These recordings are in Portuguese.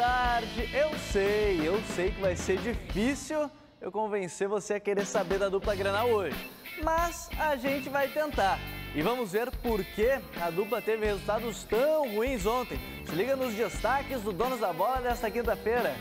tarde. Eu sei que vai ser difícil eu convencer você a querer saber da dupla Grenal hoje, mas a gente vai tentar. E vamos ver por que a dupla teve resultados tão ruins ontem. Se liga nos destaques do Donos da Bola desta quinta-feira.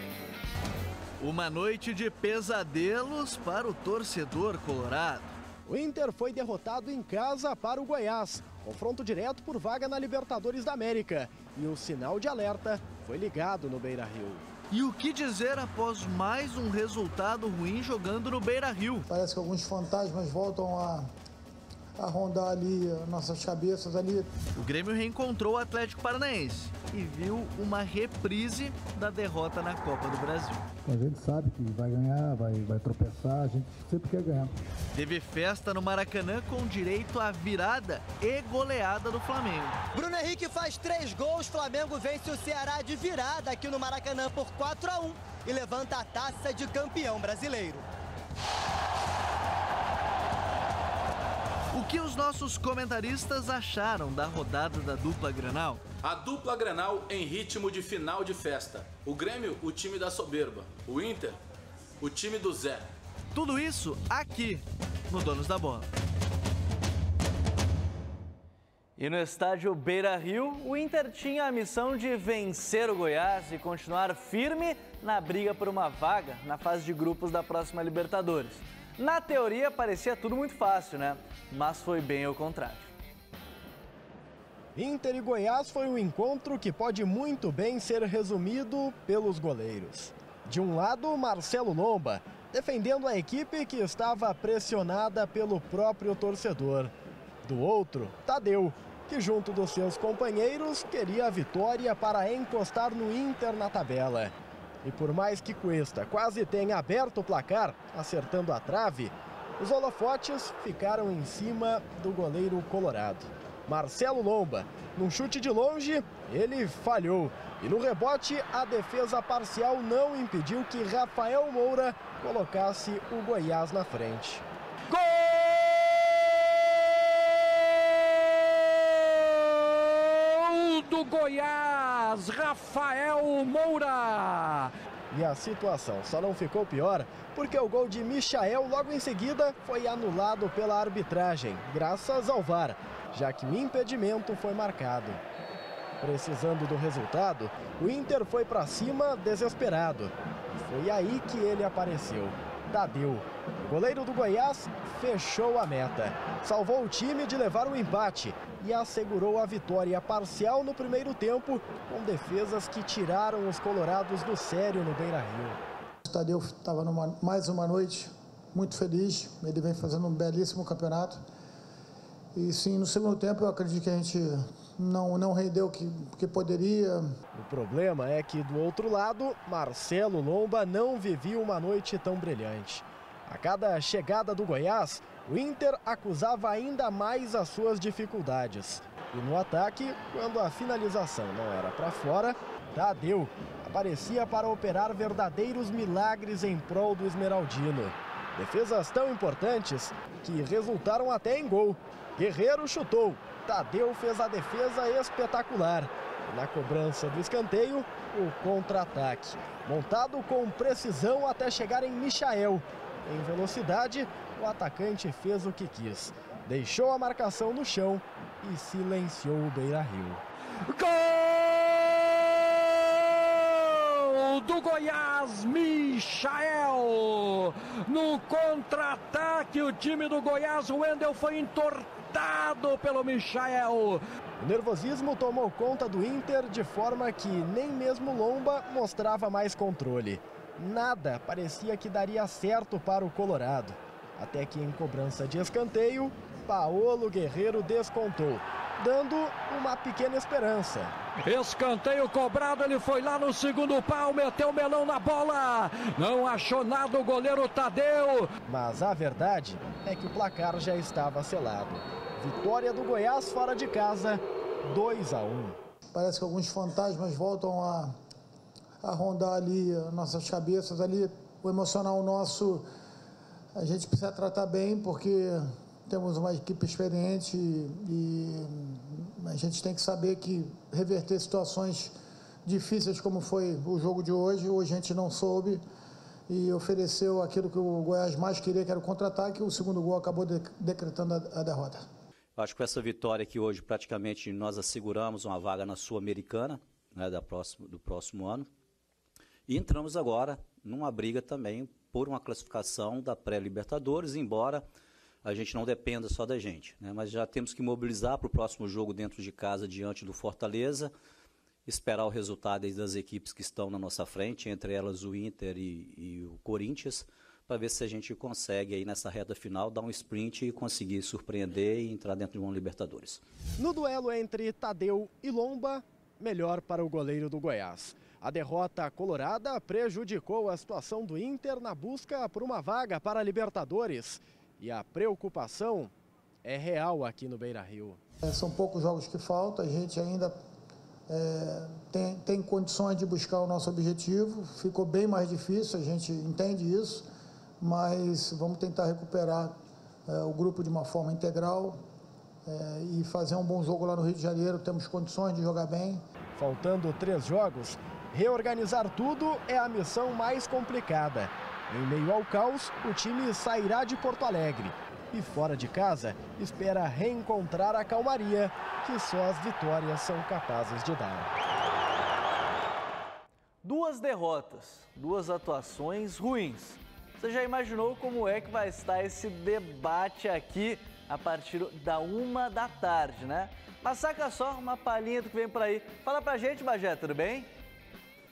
Uma noite de pesadelos para o torcedor colorado. O Inter foi derrotado em casa para o Goiás. Confronto direto por vaga na Libertadores da América. E o sinal de alerta foi ligado no Beira-Rio. E o que dizer após mais um resultado ruim jogando no Beira-Rio? Parece que alguns fantasmas voltam a rondar ali nossas cabeças ali. O Grêmio reencontrou o Atlético Paranaense e viu uma reprise da derrota na Copa do Brasil. A gente sabe que vai ganhar, vai tropeçar, a gente sempre quer ganhar. Teve festa no Maracanã com direito à virada e goleada do Flamengo. Bruno Henrique faz 3 gols, Flamengo vence o Ceará de virada aqui no Maracanã por 4-1 e levanta a taça de campeão brasileiro. O que os nossos comentaristas acharam da rodada da dupla Grenal? A dupla Grenal em ritmo de final de festa. O Grêmio, o time da soberba. O Inter, o time do Zé. Tudo isso aqui no Donos da Bola. E no estádio Beira-Rio, o Inter tinha a missão de vencer o Goiás e continuar firme na briga por uma vaga na fase de grupos da próxima Libertadores. Na teoria parecia tudo muito fácil, né? Mas foi bem ao contrário. Inter e Goiás foi um encontro que pode muito bem ser resumido pelos goleiros. De um lado, Marcelo Lomba, defendendo a equipe que estava pressionada pelo próprio torcedor. Do outro, Tadeu, que junto dos seus companheiros queria a vitória para encostar no Inter na tabela. E por mais que Cuesta quase tenha aberto o placar, acertando a trave, os holofotes ficaram em cima do goleiro colorado. Marcelo Lomba, num chute de longe, ele falhou. E no rebote, a defesa parcial não impediu que Rafael Moura colocasse o Goiás na frente. Gol do Goiás, Rafael Moura! E a situação só não ficou pior porque o gol de Michael logo em seguida foi anulado pela arbitragem, graças ao VAR, já que o impedimento foi marcado. Precisando do resultado, o Inter foi para cima desesperado. E foi aí que ele apareceu. Tadeu, o goleiro do Goiás, fechou a meta. Salvou o time de levar o empate e assegurou a vitória parcial no primeiro tempo, com defesas que tiraram os colorados do sério no Beira-Rio. O Tadeu estava mais uma noite muito feliz, ele vem fazendo um belíssimo campeonato. E sim, no segundo tempo eu acredito que a gente não rendeu o que poderia. O problema é que do outro lado, Marcelo Lomba não vivia uma noite tão brilhante. A cada chegada do Goiás, o Inter acusava ainda mais as suas dificuldades. E no ataque, quando a finalização não era para fora, Tadeu aparecia para operar verdadeiros milagres em prol do esmeraldino. Defesas tão importantes que resultaram até em gol. Guerreiro chutou, Tadeu fez a defesa espetacular. E na cobrança do escanteio, o contra-ataque. Montado com precisão até chegar em Michael. Em velocidade, o atacante fez o que quis. Deixou a marcação no chão e silenciou o Beira-Rio. Gol do Goiás, Michael! No contra-ataque, o time do Goiás, o Wendel foi entortado pelo Michael. O nervosismo tomou conta do Inter de forma que nem mesmo Lomba mostrava mais controle. Nada parecia que daria certo para o Colorado. Até que em cobrança de escanteio, Paolo Guerreiro descontou, dando uma pequena esperança. Escanteio cobrado, ele foi lá no segundo pau, meteu o melão na bola. Não achou nada o goleiro Tadeu. Mas a verdade é que o placar já estava selado. Vitória do Goiás fora de casa, 2-1. Parece que alguns fantasmas voltam a rondar ali nossas cabeças ali. O emocional nosso a gente precisa tratar bem porque temos uma equipe experiente e a gente tem que saber que reverter situações difíceis como foi o jogo de hoje. Hoje a gente não soube e ofereceu aquilo que o Goiás mais queria, que era o contra-ataque, e o segundo gol acabou decretando a derrota. Acho que com essa vitória aqui hoje, praticamente nós asseguramos uma vaga na Sul-Americana, né, do próximo ano. E entramos agora numa briga também por uma classificação da pré-Libertadores, embora a gente não dependa só da gente, né? Mas já temos que mobilizar para o próximo jogo dentro de casa, diante do Fortaleza, esperar o resultado das equipes que estão na nossa frente, entre elas o Inter e o Corinthians, para ver se a gente consegue aí nessa reta final dar um sprint e conseguir surpreender e entrar dentro de uma Libertadores. No duelo entre Tadeu e Lomba, melhor para o goleiro do Goiás. A derrota colorada prejudicou a situação do Inter na busca por uma vaga para a Libertadores. E a preocupação é real aqui no Beira-Rio. São poucos jogos que faltam, a gente ainda tem condições de buscar o nosso objetivo. Ficou bem mais difícil, a gente entende isso, mas vamos tentar recuperar o grupo de uma forma integral e fazer um bom jogo lá no Rio de Janeiro. Temos condições de jogar bem. Faltando 3 jogos, reorganizar tudo é a missão mais complicada. Em meio ao caos, o time sairá de Porto Alegre e fora de casa espera reencontrar a calmaria que só as vitórias são capazes de dar. 2 derrotas, 2 atuações ruins. Você já imaginou como é que vai estar esse debate aqui a partir da 1 da tarde, né? Mas saca só uma palhinha do que vem por aí. Fala pra gente, Bagé, tudo bem?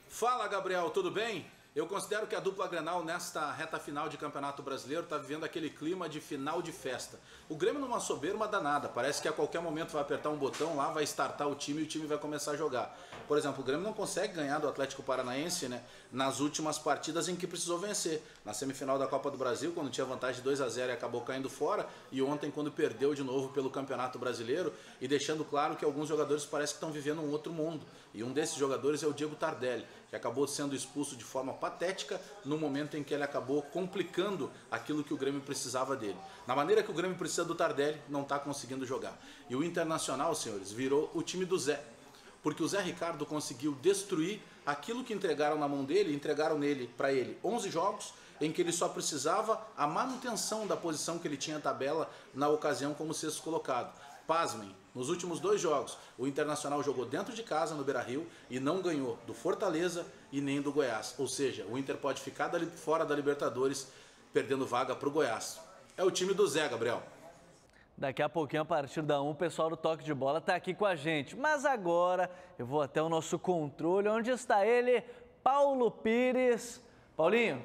Fala, Gabriel, tudo bem? Eu considero que a dupla Grenal nesta reta final de Campeonato Brasileiro está vivendo aquele clima de final de festa. O Grêmio numa soberba danada, parece que a qualquer momento vai apertar um botão lá, vai startar o time e o time vai começar a jogar. Por exemplo, o Grêmio não consegue ganhar do Atlético Paranaense, né, nas últimas partidas em que precisou vencer. Na semifinal da Copa do Brasil, quando tinha vantagem de 2-0 e acabou caindo fora, e ontem quando perdeu de novo pelo Campeonato Brasileiro, e deixando claro que alguns jogadores parecem que estão vivendo um outro mundo. E um desses jogadores é o Diego Tardelli, que acabou sendo expulso de forma patética no momento em que ele acabou complicando aquilo que o Grêmio precisava dele. Na maneira que o Grêmio precisa do Tardelli, não está conseguindo jogar. E o Internacional, senhores, virou o time do Zé. Porque o Zé Ricardo conseguiu destruir aquilo que entregaram na mão dele, entregaram para ele 11 jogos, em que ele só precisava a manutenção da posição que ele tinha na tabela na ocasião como sexto colocado. Pasmem, nos últimos 2 jogos, o Internacional jogou dentro de casa, no Beira-Rio, e não ganhou do Fortaleza e nem do Goiás. Ou seja, o Inter pode ficar fora da Libertadores, perdendo vaga para o Goiás. É o time do Zé, Gabriel. Daqui a pouquinho, a partir da 1, o pessoal do Toque de Bola está aqui com a gente. Mas agora eu vou até o nosso controle, onde está ele, Paulo Pires. Paulinho,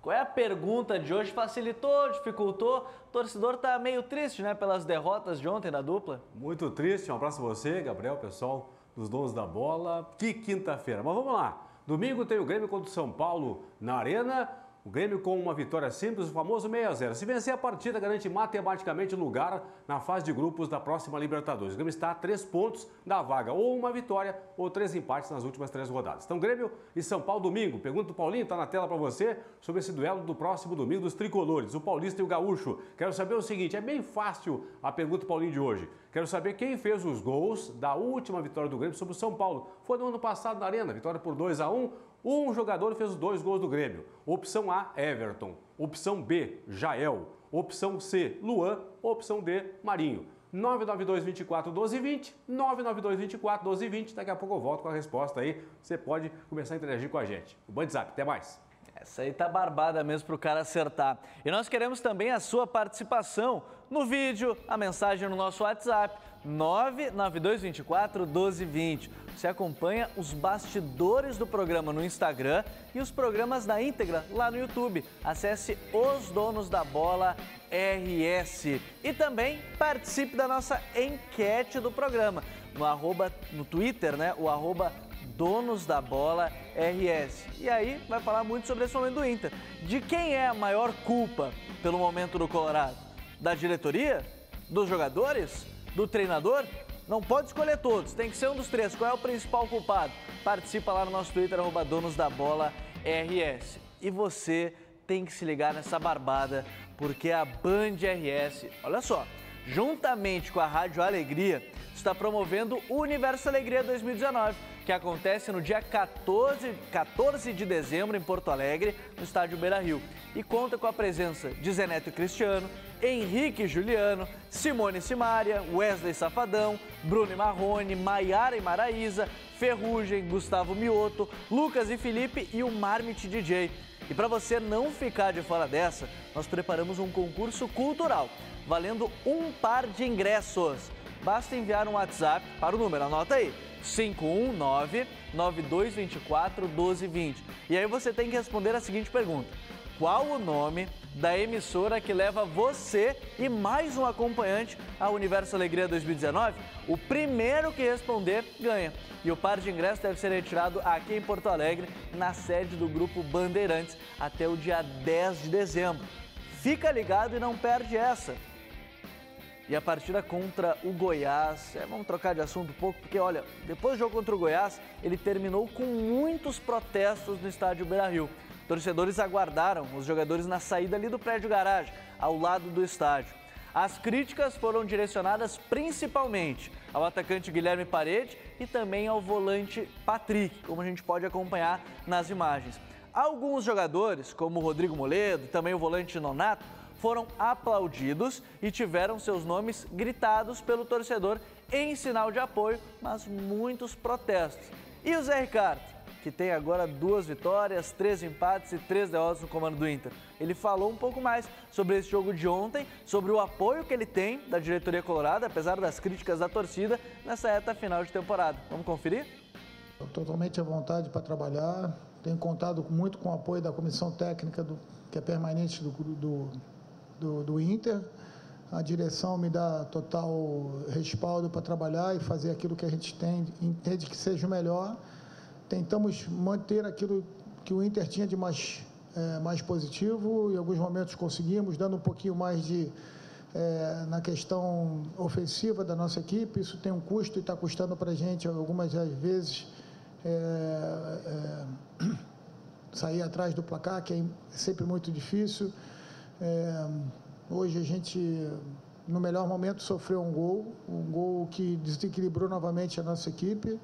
qual é a pergunta de hoje? Facilitou, dificultou? O torcedor está meio triste, né, pelas derrotas de ontem da dupla. Muito triste. Um abraço a você, Gabriel, pessoal dos Donos da Bola. Que quinta-feira. Mas vamos lá. Domingo tem o Grêmio contra o São Paulo na Arena. O Grêmio com uma vitória simples, o famoso 6-0. Se vencer a partida, garante matematicamente lugar na fase de grupos da próxima Libertadores. O Grêmio está a 3 pontos da vaga, ou uma vitória ou 3 empates nas últimas 3 rodadas. Então, Grêmio e São Paulo domingo. Pergunta do Paulinho, está na tela para você, sobre esse duelo do próximo domingo dos tricolores, o paulista e o gaúcho. Quero saber o seguinte, é bem fácil a pergunta do Paulinho de hoje. Quero saber quem fez os gols da última vitória do Grêmio sobre o São Paulo. Foi no ano passado na Arena, vitória por 2-1. Um jogador fez os 2 gols do Grêmio. Opção A, Everton. Opção B, Jael. Opção C, Luan. Opção D, Marinho. 992-24-12-20. 992-24-12-20. Daqui a pouco eu volto com a resposta aí. Você pode começar a interagir com a gente. O WhatsApp, até mais. Essa aí tá barbada mesmo pro cara acertar. E nós queremos também a sua participação no vídeo, a mensagem no nosso WhatsApp, 99224-1220. Você acompanha os bastidores do programa no Instagram e os programas na íntegra lá no YouTube. Acesse Os Donos da Bola RS. E também participe da nossa enquete do programa no Twitter, né? O Donos da Bola RS. E aí vai falar muito sobre esse momento do Inter. De quem é a maior culpa pelo momento do Colorado? Da diretoria? Dos jogadores? Do treinador? Não pode escolher todos, tem que ser um dos 3. Qual é o principal culpado? Participa lá no nosso Twitter, Donos da Bola RS. E você tem que se ligar nessa barbada, porque a Band RS, olha só, juntamente com a Rádio Alegria, está promovendo o Universo Alegria 2019, que acontece no dia 14 de dezembro em Porto Alegre, no estádio Beira-Rio. E conta com a presença de Zé Neto e Cristiano, Henrique e Juliano, Simone e Simária, Wesley Safadão, Bruno e Marrone, Maiara e Maraísa, Ferrugem, Gustavo Mioto, Lucas e Felipe e o Marmite DJ. E para você não ficar de fora dessa, nós preparamos um concurso cultural, valendo um par de ingressos. Basta enviar um WhatsApp para o número, anota aí, 519-9224-1220. E aí você tem que responder a seguinte pergunta: qual o nome da emissora que leva você e mais um acompanhante ao Universo Alegria 2019? O primeiro que responder ganha. E o par de ingressos deve ser retirado aqui em Porto Alegre, na sede do Grupo Bandeirantes, até o dia 10 de dezembro. Fica ligado e não perde essa. E a partida contra o Goiás, vamos trocar de assunto um pouco, porque olha, depois do jogo contra o Goiás, ele terminou com muitos protestos no estádio Beira-Rio. Torcedores aguardaram os jogadores na saída ali do prédio garagem, ao lado do estádio. As críticas foram direcionadas principalmente ao atacante Guilherme Parede e também ao volante Patrick, como a gente pode acompanhar nas imagens. Alguns jogadores, como o Rodrigo Moledo e também o volante Nonato, foram aplaudidos e tiveram seus nomes gritados pelo torcedor em sinal de apoio, mas muitos protestos. E o Zé Ricardo, que tem agora 2 vitórias, 3 empates e 3 derrotas no comando do Inter. Ele falou um pouco mais sobre esse jogo de ontem, sobre o apoio que ele tem da diretoria colorada, apesar das críticas da torcida, nessa reta final de temporada. Vamos conferir? Estou totalmente à vontade para trabalhar. Tenho contado muito com o apoio da comissão técnica, que é permanente do Inter. A direção me dá total respaldo para trabalhar e fazer aquilo que a gente entende que seja o melhor. Tentamos manter aquilo que o Inter tinha de mais positivo, em alguns momentos conseguimos, dando um pouquinho mais na questão ofensiva da nossa equipe. Isso tem um custo e está custando para a gente, algumas vezes, sair atrás do placar, que é sempre muito difícil. Hoje a gente, no melhor momento, sofreu um gol que desequilibrou novamente a nossa equipe.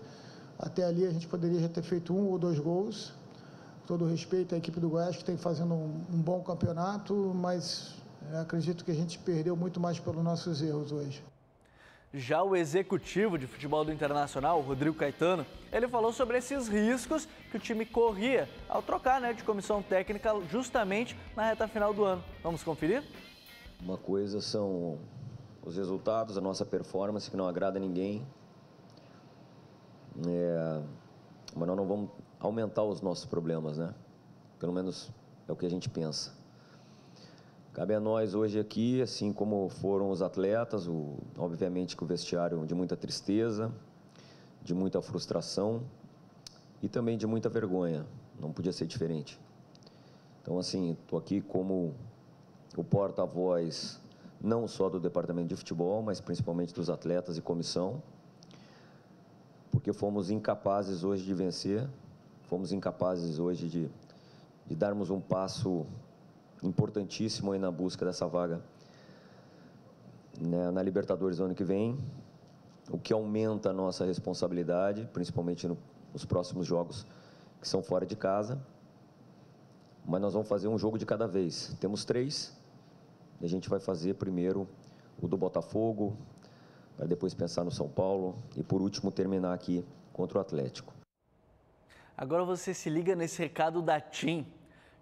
Até ali a gente poderia já ter feito 1 ou 2 gols. Todo respeito à equipe do Goiás, que tem fazendo um bom campeonato, mas acredito que a gente perdeu muito mais pelos nossos erros hoje. Já o executivo de futebol do Internacional, Rodrigo Caetano, ele falou sobre esses riscos que o time corria ao trocar de comissão técnica justamente na reta final do ano. Vamos conferir? Uma coisa são os resultados, a nossa performance, que não agrada a ninguém. Mas nós não vamos aumentar os nossos problemas, né? Pelo menos é o que a gente pensa. Cabe a nós hoje aqui, assim como foram os atletas, obviamente que o vestiário de muita tristeza, de muita frustração e também de muita vergonha. Não podia ser diferente. Então, assim, estou aqui como o porta-voz não só do departamento de futebol, mas principalmente dos atletas e comissão, porque fomos incapazes hoje de vencer, fomos incapazes hoje de darmos um passo importantíssimo aí na busca dessa vaga, né, na Libertadores do ano que vem, o que aumenta a nossa responsabilidade, principalmente nos próximos jogos que são fora de casa. Mas nós vamos fazer um jogo de cada vez. Temos 3, e a gente vai fazer primeiro o do Botafogo, para depois pensar no São Paulo e, por último, terminar aqui contra o Atlético. Agora você se liga nesse recado da TIM.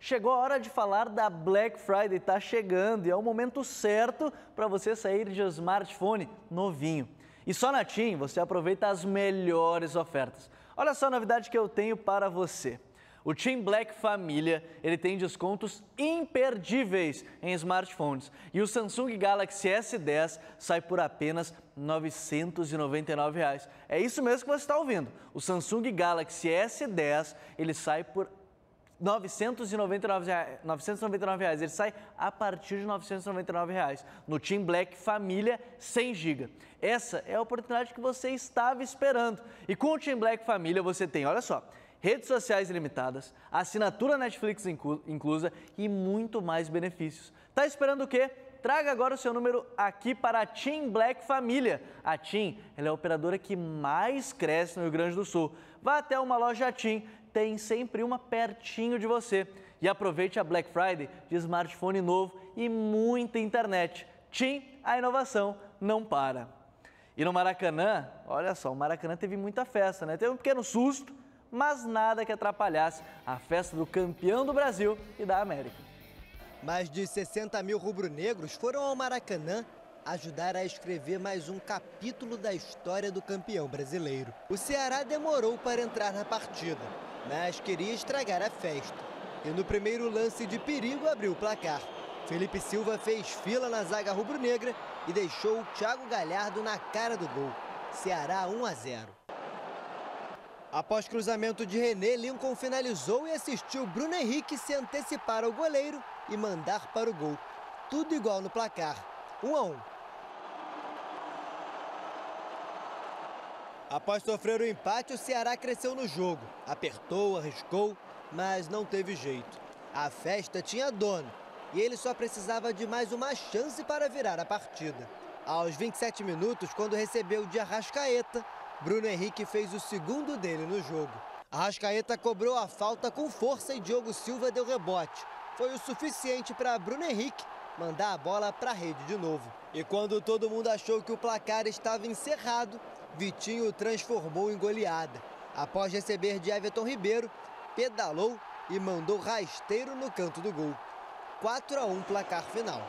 Chegou a hora de falar da Black Friday, está chegando e é o momento certo para você sair de um smartphone novinho. E só na TIM você aproveita as melhores ofertas. Olha só a novidade que eu tenho para você. O TIM Black Família, ele tem descontos imperdíveis em smartphones. E o Samsung Galaxy S10 sai por apenas R$ 999. É isso mesmo que você está ouvindo. O Samsung Galaxy S10, ele sai por R$ 999. Ele sai a partir de R$ 999 no TIM Black Família 100 GB. Essa é a oportunidade que você estava esperando. E com o TIM Black Família você tem, olha só, redes sociais ilimitadas, assinatura Netflix inclusa e muito mais benefícios. Tá esperando o quê? traga agora o seu número aqui para a TIM Black Família. A TIM, ela é a operadora que mais cresce no Rio Grande do Sul. Vá até uma loja TIM, tem sempre uma pertinho de você. E aproveite a Black Friday de smartphone novo e muita internet. TIM, a inovação não para. E no Maracanã, olha só, o Maracanã teve muita festa, né? Teve um pequeno susto, mas nada que atrapalhasse a festa do campeão do Brasil e da América. Mais de 60 mil rubro-negros foram ao Maracanã ajudar a escrever mais um capítulo da história do campeão brasileiro. O Ceará demorou para entrar na partida, mas queria estragar a festa. E no primeiro lance de perigo abriu o placar. Felipe Silva fez fila na zaga rubro-negra e deixou o Thiago Galhardo na cara do gol. Ceará 1-0. Após cruzamento de René, Lincoln finalizou e assistiu Bruno Henrique se antecipar ao goleiro e mandar para o gol. Tudo igual no placar, 1-1. Após sofrer o empate, o Ceará cresceu no jogo. Apertou, arriscou, mas não teve jeito. A festa tinha dono e ele só precisava de mais uma chance para virar a partida. Aos 27 minutos, quando recebeu de Arrascaeta, Bruno Henrique fez o segundo dele no jogo. Arrascaeta cobrou a falta com força e Diogo Silva deu rebote. Foi o suficiente para Bruno Henrique mandar a bola para a rede de novo. E quando todo mundo achou que o placar estava encerrado, Vitinho transformou em goleada. Após receber de Everton Ribeiro, pedalou e mandou rasteiro no canto do gol. 4-1 placar final.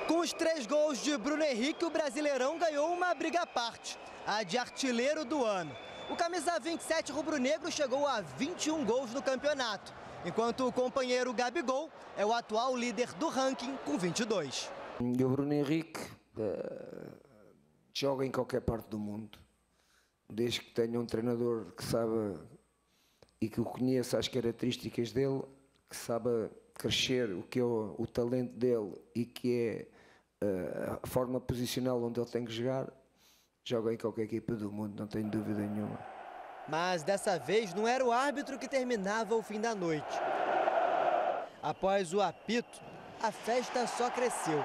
Com os 3 gols de Bruno Henrique, o Brasileirão ganhou uma briga à parte, a de artilheiro do ano. O camisa 27 rubro-negro chegou a 21 gols no campeonato, enquanto o companheiro Gabigol é o atual líder do ranking com 22. E o Bruno Henrique joga em qualquer parte do mundo, desde que tenha um treinador que saiba e que o conheça as características dele, que saiba crescer o que é o talento dele e que é a forma posicional onde ele tem que jogar, joga em qualquer equipa do mundo, não tenho dúvida nenhuma. Mas dessa vez não era o árbitro que terminava o fim da noite. Após o apito, a festa só cresceu.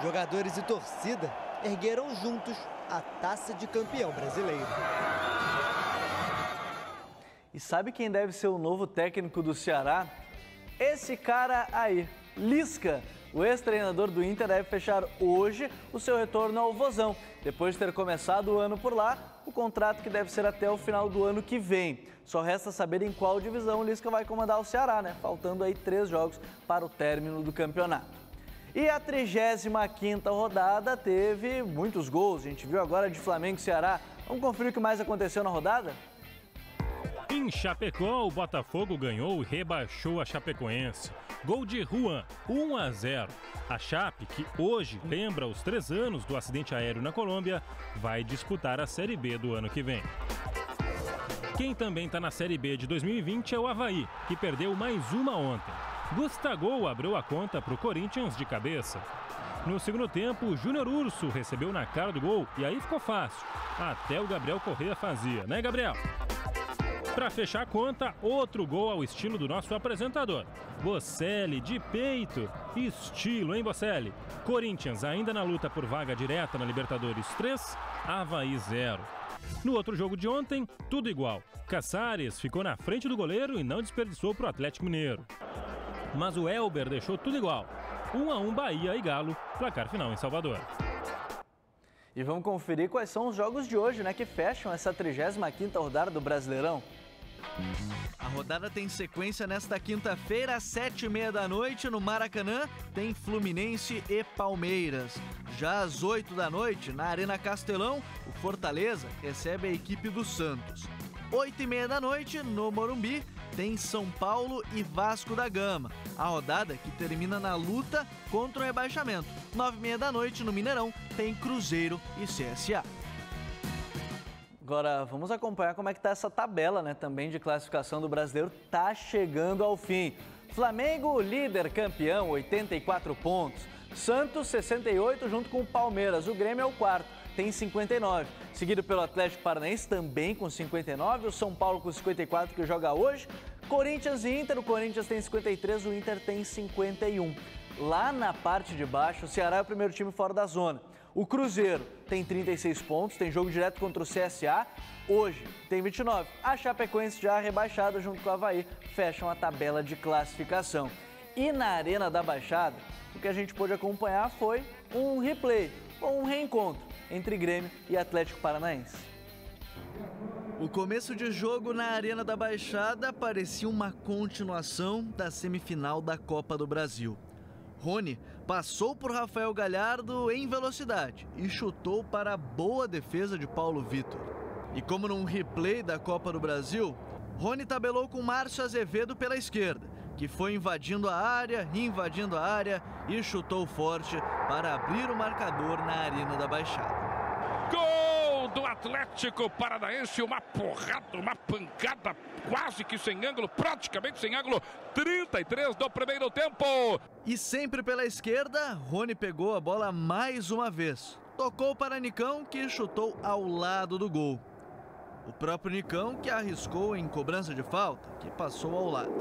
Jogadores e torcida ergueram juntos a taça de campeão brasileiro. E sabe quem deve ser o novo técnico do Ceará? Esse cara aí, Lisca. O ex-treinador do Inter deve fechar hoje o seu retorno ao Vozão. Depois de ter começado o ano por lá, o contrato que deve ser até o final do ano que vem. Só resta saber em qual divisão o Lisca vai comandar o Ceará, né? Faltando aí 3 jogos para o término do campeonato. E a 35ª rodada teve muitos gols. A gente viu agora de Flamengo e Ceará. Vamos conferir o que mais aconteceu na rodada? Em Chapecó, o Botafogo ganhou e rebaixou a Chapecoense. Gol de Juan, 1-0. A Chape, que hoje lembra os 3 anos do acidente aéreo na Colômbia, vai disputar a Série B do ano que vem. Quem também está na Série B de 2020 é o Avaí, que perdeu mais uma ontem. Gustavo abriu a conta para o Corinthians de cabeça. No segundo tempo, o Júnior Urso recebeu na cara do gol e aí ficou fácil. Até o Gabriel Correa fazia, né, Gabriel? Para fechar a conta, outro gol ao estilo do nosso apresentador. Bocelli de peito. Estilo, hein, Bocelli? Corinthians ainda na luta por vaga direta na Libertadores 3, Avaí 0. No outro jogo de ontem, tudo igual. Caçares ficou na frente do goleiro e não desperdiçou para o Atlético Mineiro. Mas o Elber deixou tudo igual. 1-1 Bahia e Galo, placar final em Salvador. E vamos conferir quais são os jogos de hoje, né, que fecham essa 35ª rodada do Brasileirão. A rodada tem sequência nesta quinta-feira, às 7h30 da noite, no Maracanã, tem Fluminense e Palmeiras. Já às 8 da noite, na Arena Castelão, o Fortaleza recebe a equipe do Santos. 8h30 da noite, no Morumbi, tem São Paulo e Vasco da Gama. A rodada que termina na luta contra o rebaixamento. 9h30 da noite, no Mineirão, tem Cruzeiro e CSA. Agora, vamos acompanhar como é que tá essa tabela, né, também de classificação do Brasileiro. Tá chegando ao fim. Flamengo, líder campeão, 84 pontos. Santos, 68, junto com o Palmeiras. O Grêmio é o quarto, tem 59. Seguido pelo Atlético Paranaense, também com 59. O São Paulo com 54, que joga hoje. Corinthians e Inter. O Corinthians tem 53, o Inter tem 51. lá na parte de baixo, o Ceará é o primeiro time fora da zona. O Cruzeiro tem 36 pontos, tem jogo direto contra o CSA. Hoje tem 29. A Chapecoense já rebaixada junto com o Avaí fecham a tabela de classificação. E na Arena da Baixada, o que a gente pôde acompanhar foi um replay, ou um reencontro entre Grêmio e Atlético Paranaense. O começo de jogo na Arena da Baixada parecia uma continuação da semifinal da Copa do Brasil. Rony passou por Rafael Galhardo em velocidade e chutou para a boa defesa de Paulo Vitor. E como num replay da Copa do Brasil, Rony tabelou com Márcio Azevedo pela esquerda, que foi invadindo a área e chutou forte para abrir o marcador na Arena da Baixada. Gol do Atlético Paranaense, uma porrada, uma pancada quase que sem ângulo, praticamente sem ângulo, 33 do primeiro tempo. E sempre pela esquerda, Rony pegou a bola mais uma vez. Tocou para Nicão, que chutou ao lado do gol. O próprio Nicão que arriscou em cobrança de falta, que passou ao lado.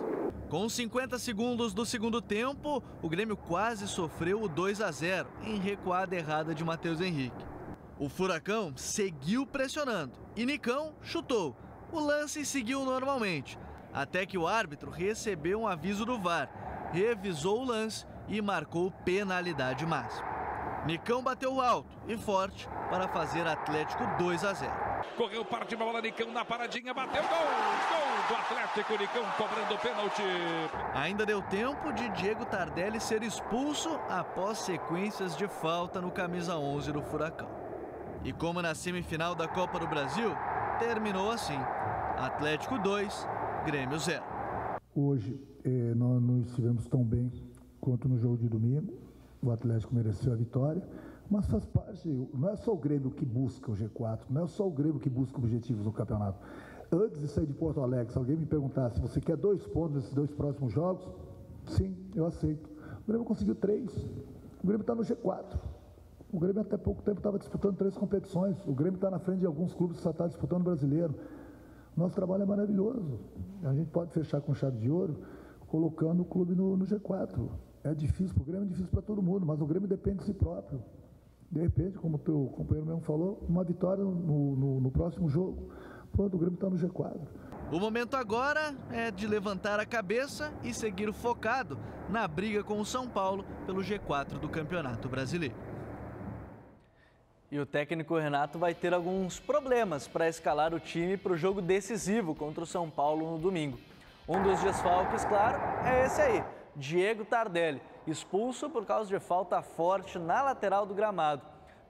Com 50 segundos do segundo tempo, o Grêmio quase sofreu o 2-0 em recuada errada de Matheus Henrique. O Furacão seguiu pressionando e Nicão chutou. O lance seguiu normalmente, até que o árbitro recebeu um aviso do VAR, revisou o lance e marcou penalidade máxima. Nicão bateu alto e forte para fazer Atlético 2-0. Correu, parte a bola, Nicão na paradinha, bateu, gol do Atlético, Nicão cobrando pênalti. Ainda deu tempo de Diego Tardelli ser expulso após sequências de falta no camisa 11 do Furacão. E como na semifinal da Copa do Brasil, terminou assim, Atlético 2, Grêmio 0. Hoje nós não estivemos tão bem quanto no jogo de domingo, o Atlético mereceu a vitória, mas faz parte, não é só o Grêmio que busca o G4, não é só o Grêmio que busca objetivos no campeonato. Antes de sair de Porto Alegre, se alguém me perguntasse se você quer 2 pontos nesses 2 próximos jogos, sim, eu aceito. O Grêmio conseguiu 3, o Grêmio está no G4. O Grêmio até pouco tempo estava disputando 3 competições, o Grêmio está na frente de alguns clubes que só está disputando o brasileiro. Nosso trabalho é maravilhoso, a gente pode fechar com chave de ouro, colocando o clube no G4. É difícil para o Grêmio, é difícil para todo mundo, mas o Grêmio depende de si próprio. De repente, como o teu companheiro mesmo falou, uma vitória no próximo jogo. Pronto, o Grêmio está no G4. O momento agora é de levantar a cabeça e seguir focado na briga com o São Paulo pelo G4 do Campeonato Brasileiro. E o técnico Renato vai ter alguns problemas para escalar o time para o jogo decisivo contra o São Paulo no domingo. Um dos desfalques, claro, é esse aí, Diego Tardelli, expulso por causa de falta forte na lateral do gramado.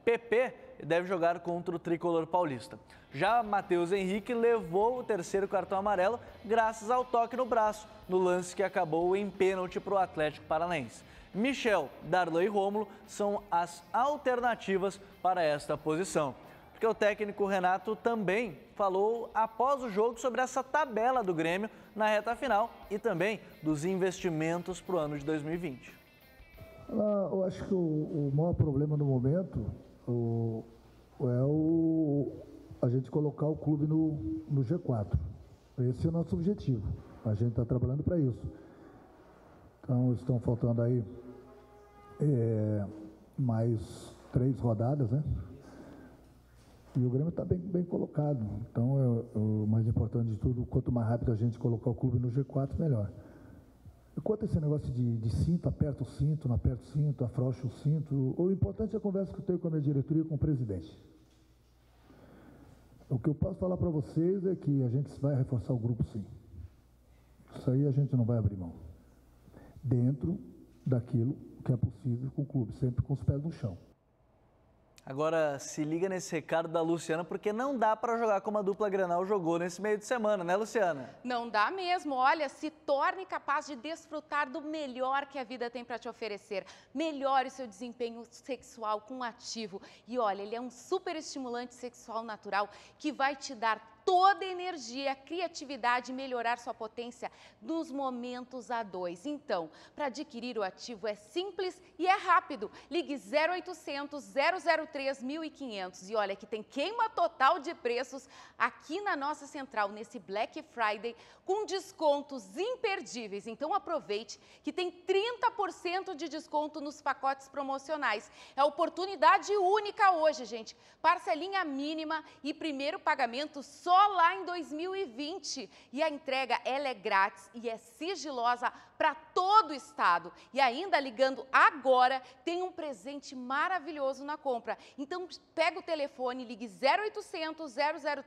PP deve jogar contra o tricolor paulista. Já Matheus Henrique levou o 3º cartão amarelo graças ao toque no braço, no lance que acabou em pênalti para o Atlético Paranaense. Michel, Darlan e Rômulo são as alternativas para esta posição. Porque o técnico Renato também falou após o jogo sobre essa tabela do Grêmio na reta final e também dos investimentos para o ano de 2020. Eu acho que o maior problema no momento é a gente colocar o clube no G4. Esse é o nosso objetivo. A gente está trabalhando para isso. Então, estão faltando aí mais 3 rodadas, né? E o Grêmio está bem colocado. Então, o mais importante de tudo, quanto mais rápido a gente colocar o clube no G4, melhor. Enquanto esse negócio de cinto, aperta o cinto, não aperta o cinto, afrouxa o cinto, o importante é a conversa que eu tenho com a minha diretoria e com o presidente. O que eu posso falar para vocês é que a gente vai reforçar o grupo, sim. Isso aí a gente não vai abrir mão. Dentro daquilo que é possível com o clube, sempre com os pés no chão. Agora, se liga nesse recado da Luciana, porque não dá para jogar como a dupla Grenal jogou nesse meio de semana, né, Luciana? Não dá mesmo. Olha, se torne capaz de desfrutar do melhor que a vida tem para te oferecer. Melhore o seu desempenho sexual com Ativo. E olha, ele é um super estimulante sexual natural que vai te dar toda a energia, a criatividade e melhorar sua potência nos momentos A2. Então, para adquirir o ativo é simples e é rápido. Ligue 0800 003 1500 e olha que tem queima total de preços aqui na nossa central nesse Black Friday com descontos imperdíveis. Então aproveite que tem 30% de desconto nos pacotes promocionais. É oportunidade única hoje, gente. Parcelinha mínima e primeiro pagamento só lá em 2020. E a entrega ela é grátis e é sigilosa para todo o estado. E ainda ligando agora, tem um presente maravilhoso na compra. Então pega o telefone, ligue 0800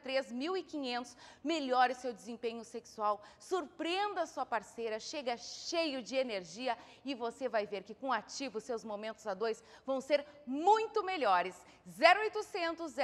003 1500, melhore seu desempenho sexual, surpreenda sua parceira, chega cheio de energia e você vai ver que com o ativo seus momentos A2 vão ser muito melhores. 0800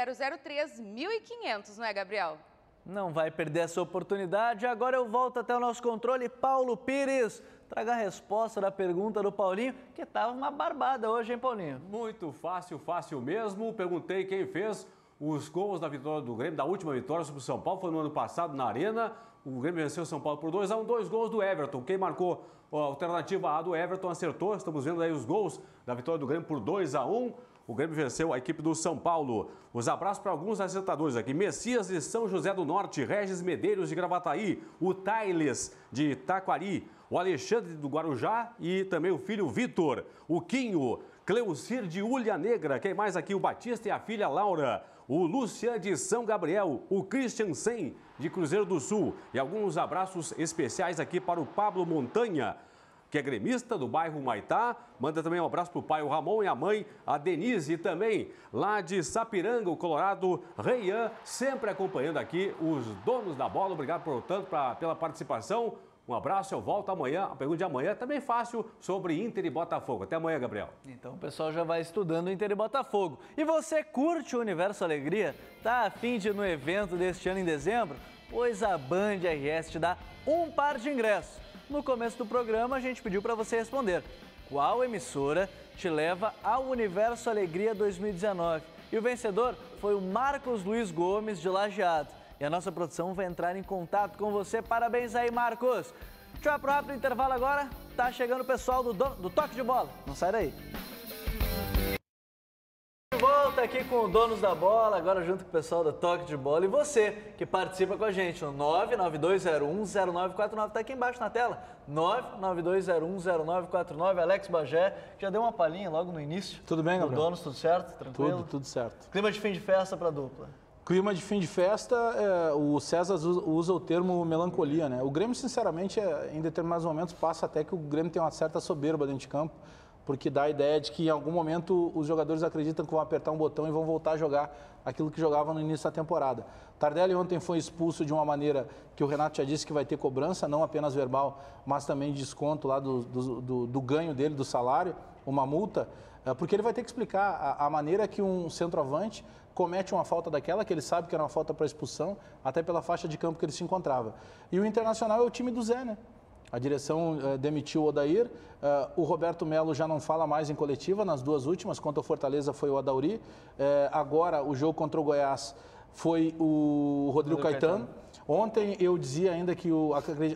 003 1500, não é, Gabriel? Não vai perder essa oportunidade. Agora eu volto até o nosso controle. Paulo Pires, traga a resposta da pergunta do Paulinho, que estava uma barbada hoje, hein, Paulinho? Muito fácil, fácil mesmo. Perguntei quem fez os gols da vitória do Grêmio, da última vitória sobre o São Paulo, foi no ano passado na Arena. O Grêmio venceu o São Paulo por 2-1, 2 gols do Everton. Quem marcou a alternativa A do Everton acertou. Estamos vendo aí os gols da vitória do Grêmio por 2-1. O Grêmio venceu a equipe do São Paulo. Os abraços para alguns acertadores aqui. Messias de São José do Norte, Regis Medeiros de Gravataí, o Tailes de Taquari, o Alexandre do Guarujá e também o filho Vitor, o Quinho, Cleucir de Ulha Negra, quem mais aqui? O Batista e a filha Laura, o Lucian de São Gabriel, o Christian Sen de Cruzeiro do Sul e alguns abraços especiais aqui para o Pablo Montanha, que é gremista do bairro Humaitá. Manda também um abraço para o pai, o Ramon, e a mãe, a Denise, e também lá de Sapiranga, o Colorado, Reian, sempre acompanhando aqui os donos da bola. Obrigado, portanto, pela participação. Um abraço, eu volto amanhã. A pergunta de amanhã é também fácil, sobre Inter e Botafogo. Até amanhã, Gabriel. Então o pessoal já vai estudando Inter e Botafogo. E você curte o Universo Alegria? Tá a fim de ir no evento deste ano em dezembro? Pois a Band RS te dá um par de ingressos. No começo do programa, a gente pediu para você responder qual emissora te leva ao Universo Alegria 2019. E o vencedor foi o Marcos Luiz Gomes, de Lajeado. E a nossa produção vai entrar em contato com você. Parabéns aí, Marcos! Deixa eu ir para o rápido intervalo agora. Tá chegando o pessoal do Toque de Bola. Não sai daí. Volta aqui com o Donos da Bola, agora junto com o pessoal do Toque de Bola. E você que participa com a gente no 992010949, tá aqui embaixo na tela. 992010949. Alex Bagé, já deu uma palhinha logo no início. Tudo bem, Gabriel? Donos, tudo certo? Tranquilo? Tudo certo. Clima de fim de festa para a dupla. Clima de fim de festa, o César usa o termo melancolia, né? O Grêmio, sinceramente, em determinados momentos passa até que o Grêmio tem uma certa soberba dentro de campo, porque dá a ideia de que em algum momento os jogadores acreditam que vão apertar um botão e vão voltar a jogar aquilo que jogavam no início da temporada. Tardelli ontem foi expulso de uma maneira que o Renato já disse que vai ter cobrança, não apenas verbal, mas também desconto lá do ganho dele, do salário, uma multa, porque ele vai ter que explicar a maneira que um centroavante comete uma falta daquela, que ele sabe que era uma falta para expulsão, até pela faixa de campo que ele se encontrava. E o Internacional é o time do Zé, né? A direção demitiu o Odair, o Roberto Melo já não fala mais em coletiva, nas duas últimas, contra o Fortaleza foi o Adauri, agora o jogo contra o Goiás foi o Rodrigo Caetano. Ontem eu dizia ainda que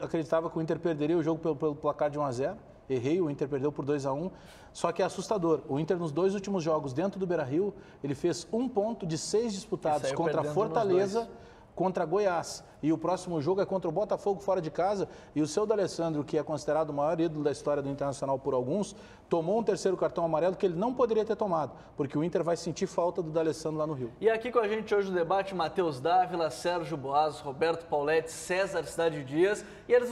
acreditava que o Inter perderia o jogo pelo placar de 1-0, errei, o Inter perdeu por 2-1, só que é assustador, o Inter nos dois últimos jogos dentro do Beira-Rio, ele fez 1 ponto de 6 disputados contra Fortaleza, contra Goiás. E o próximo jogo é contra o Botafogo fora de casa. E o seu D'Alessandro, que é considerado o maior ídolo da história do Internacional por alguns, tomou um terceiro cartão amarelo que ele não poderia ter tomado, porque o Inter vai sentir falta do D'Alessandro lá no Rio. E aqui com a gente hoje no debate, Matheus Dávila, Sérgio Boas, Roberto Pauletti, César Cidade Dias. E eles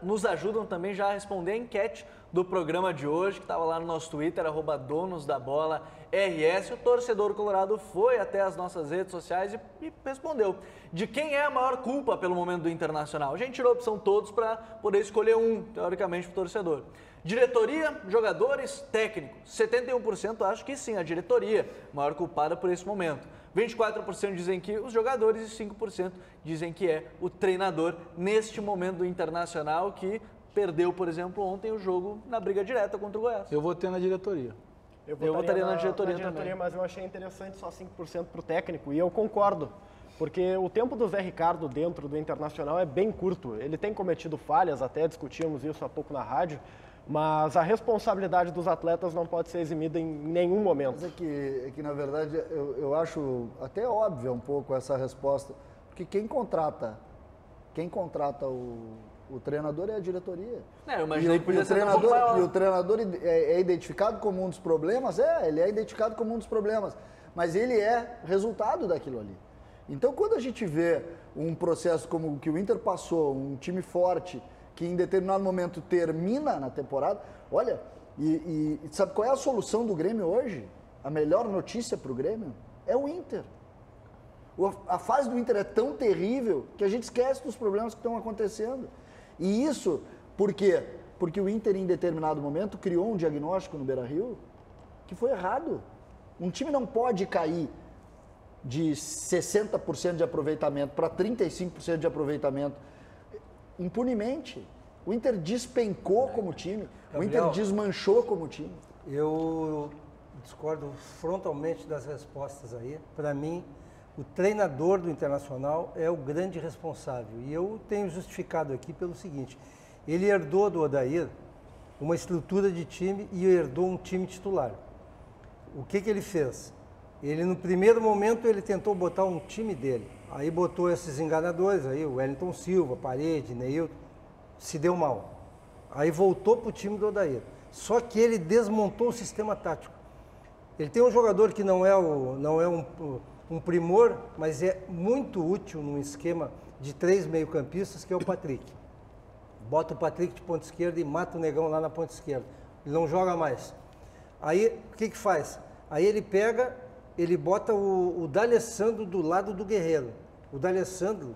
nos ajudam também já a responder a enquete do programa de hoje, que estava lá no nosso Twitter, @donosdabolaRS. O torcedor colorado foi até as nossas redes sociais e respondeu. De quem é a maior culpa pelo momento do Internacional? A gente tirou a opção todos para poder escolher um, teoricamente, para o torcedor. Diretoria, jogadores, técnico. 71% acham que sim, a diretoria, maior culpada por esse momento. 24% dizem que os jogadores e 5% dizem que é o treinador neste momento do Internacional, que perdeu, por exemplo, ontem o jogo na briga direta contra o Goiás. Eu votei na diretoria. Eu votaria na diretoria também. Mas eu achei interessante só 5% para o técnico, e eu concordo. porque o tempo do Zé Ricardo dentro do Internacional é bem curto. Ele tem cometido falhas, até discutimos isso há pouco na rádio, mas a responsabilidade dos atletas não pode ser eximida em nenhum momento. Mas é que na verdade, eu acho até óbvia um pouco essa resposta, porque quem contrata o treinador é a diretoria. Eu imaginei que podia ser e o treinador é identificado como um dos problemas? Ele é identificado como um dos problemas, mas ele é resultado daquilo ali. Então, quando a gente vê um processo como o que o Inter passou, um time forte, que em determinado momento termina na temporada, olha, e sabe qual é a solução do Grêmio hoje? A melhor notícia para o Grêmio é o Inter. A fase do Inter é tão terrível que a gente esquece dos problemas que estão acontecendo. E isso, por quê? Porque o Inter, em determinado momento, criou um diagnóstico no Beira-Rio que foi errado. Um time não pode cair de 60% de aproveitamento para 35% de aproveitamento impunemente. O Inter despencou como time, Gabriel, o Inter desmanchou como time. Eu discordo frontalmente das respostas aí. Para mim, o treinador do Internacional é o grande responsável. E eu tenho justificado aqui pelo seguinte: ele herdou do Odair uma estrutura de time e herdou um time titular. O que ele fez? Ele, no primeiro momento, ele tentou botar um time dele. Aí botou esses enganadores, aí, o Wellington Silva, Parede, Neilton, se deu mal. Aí voltou para o time do Odair. Só que ele desmontou o sistema tático. Ele tem um jogador que não é um primor, mas é muito útil num esquema de 3 meio-campistas, que é o Patrick. Bota o Patrick de ponta esquerda e mata o Negão lá na ponta esquerda. Ele não joga mais. Aí, o que faz? Aí ele bota o D'Alessandro do lado do Guerreiro. O D'Alessandro,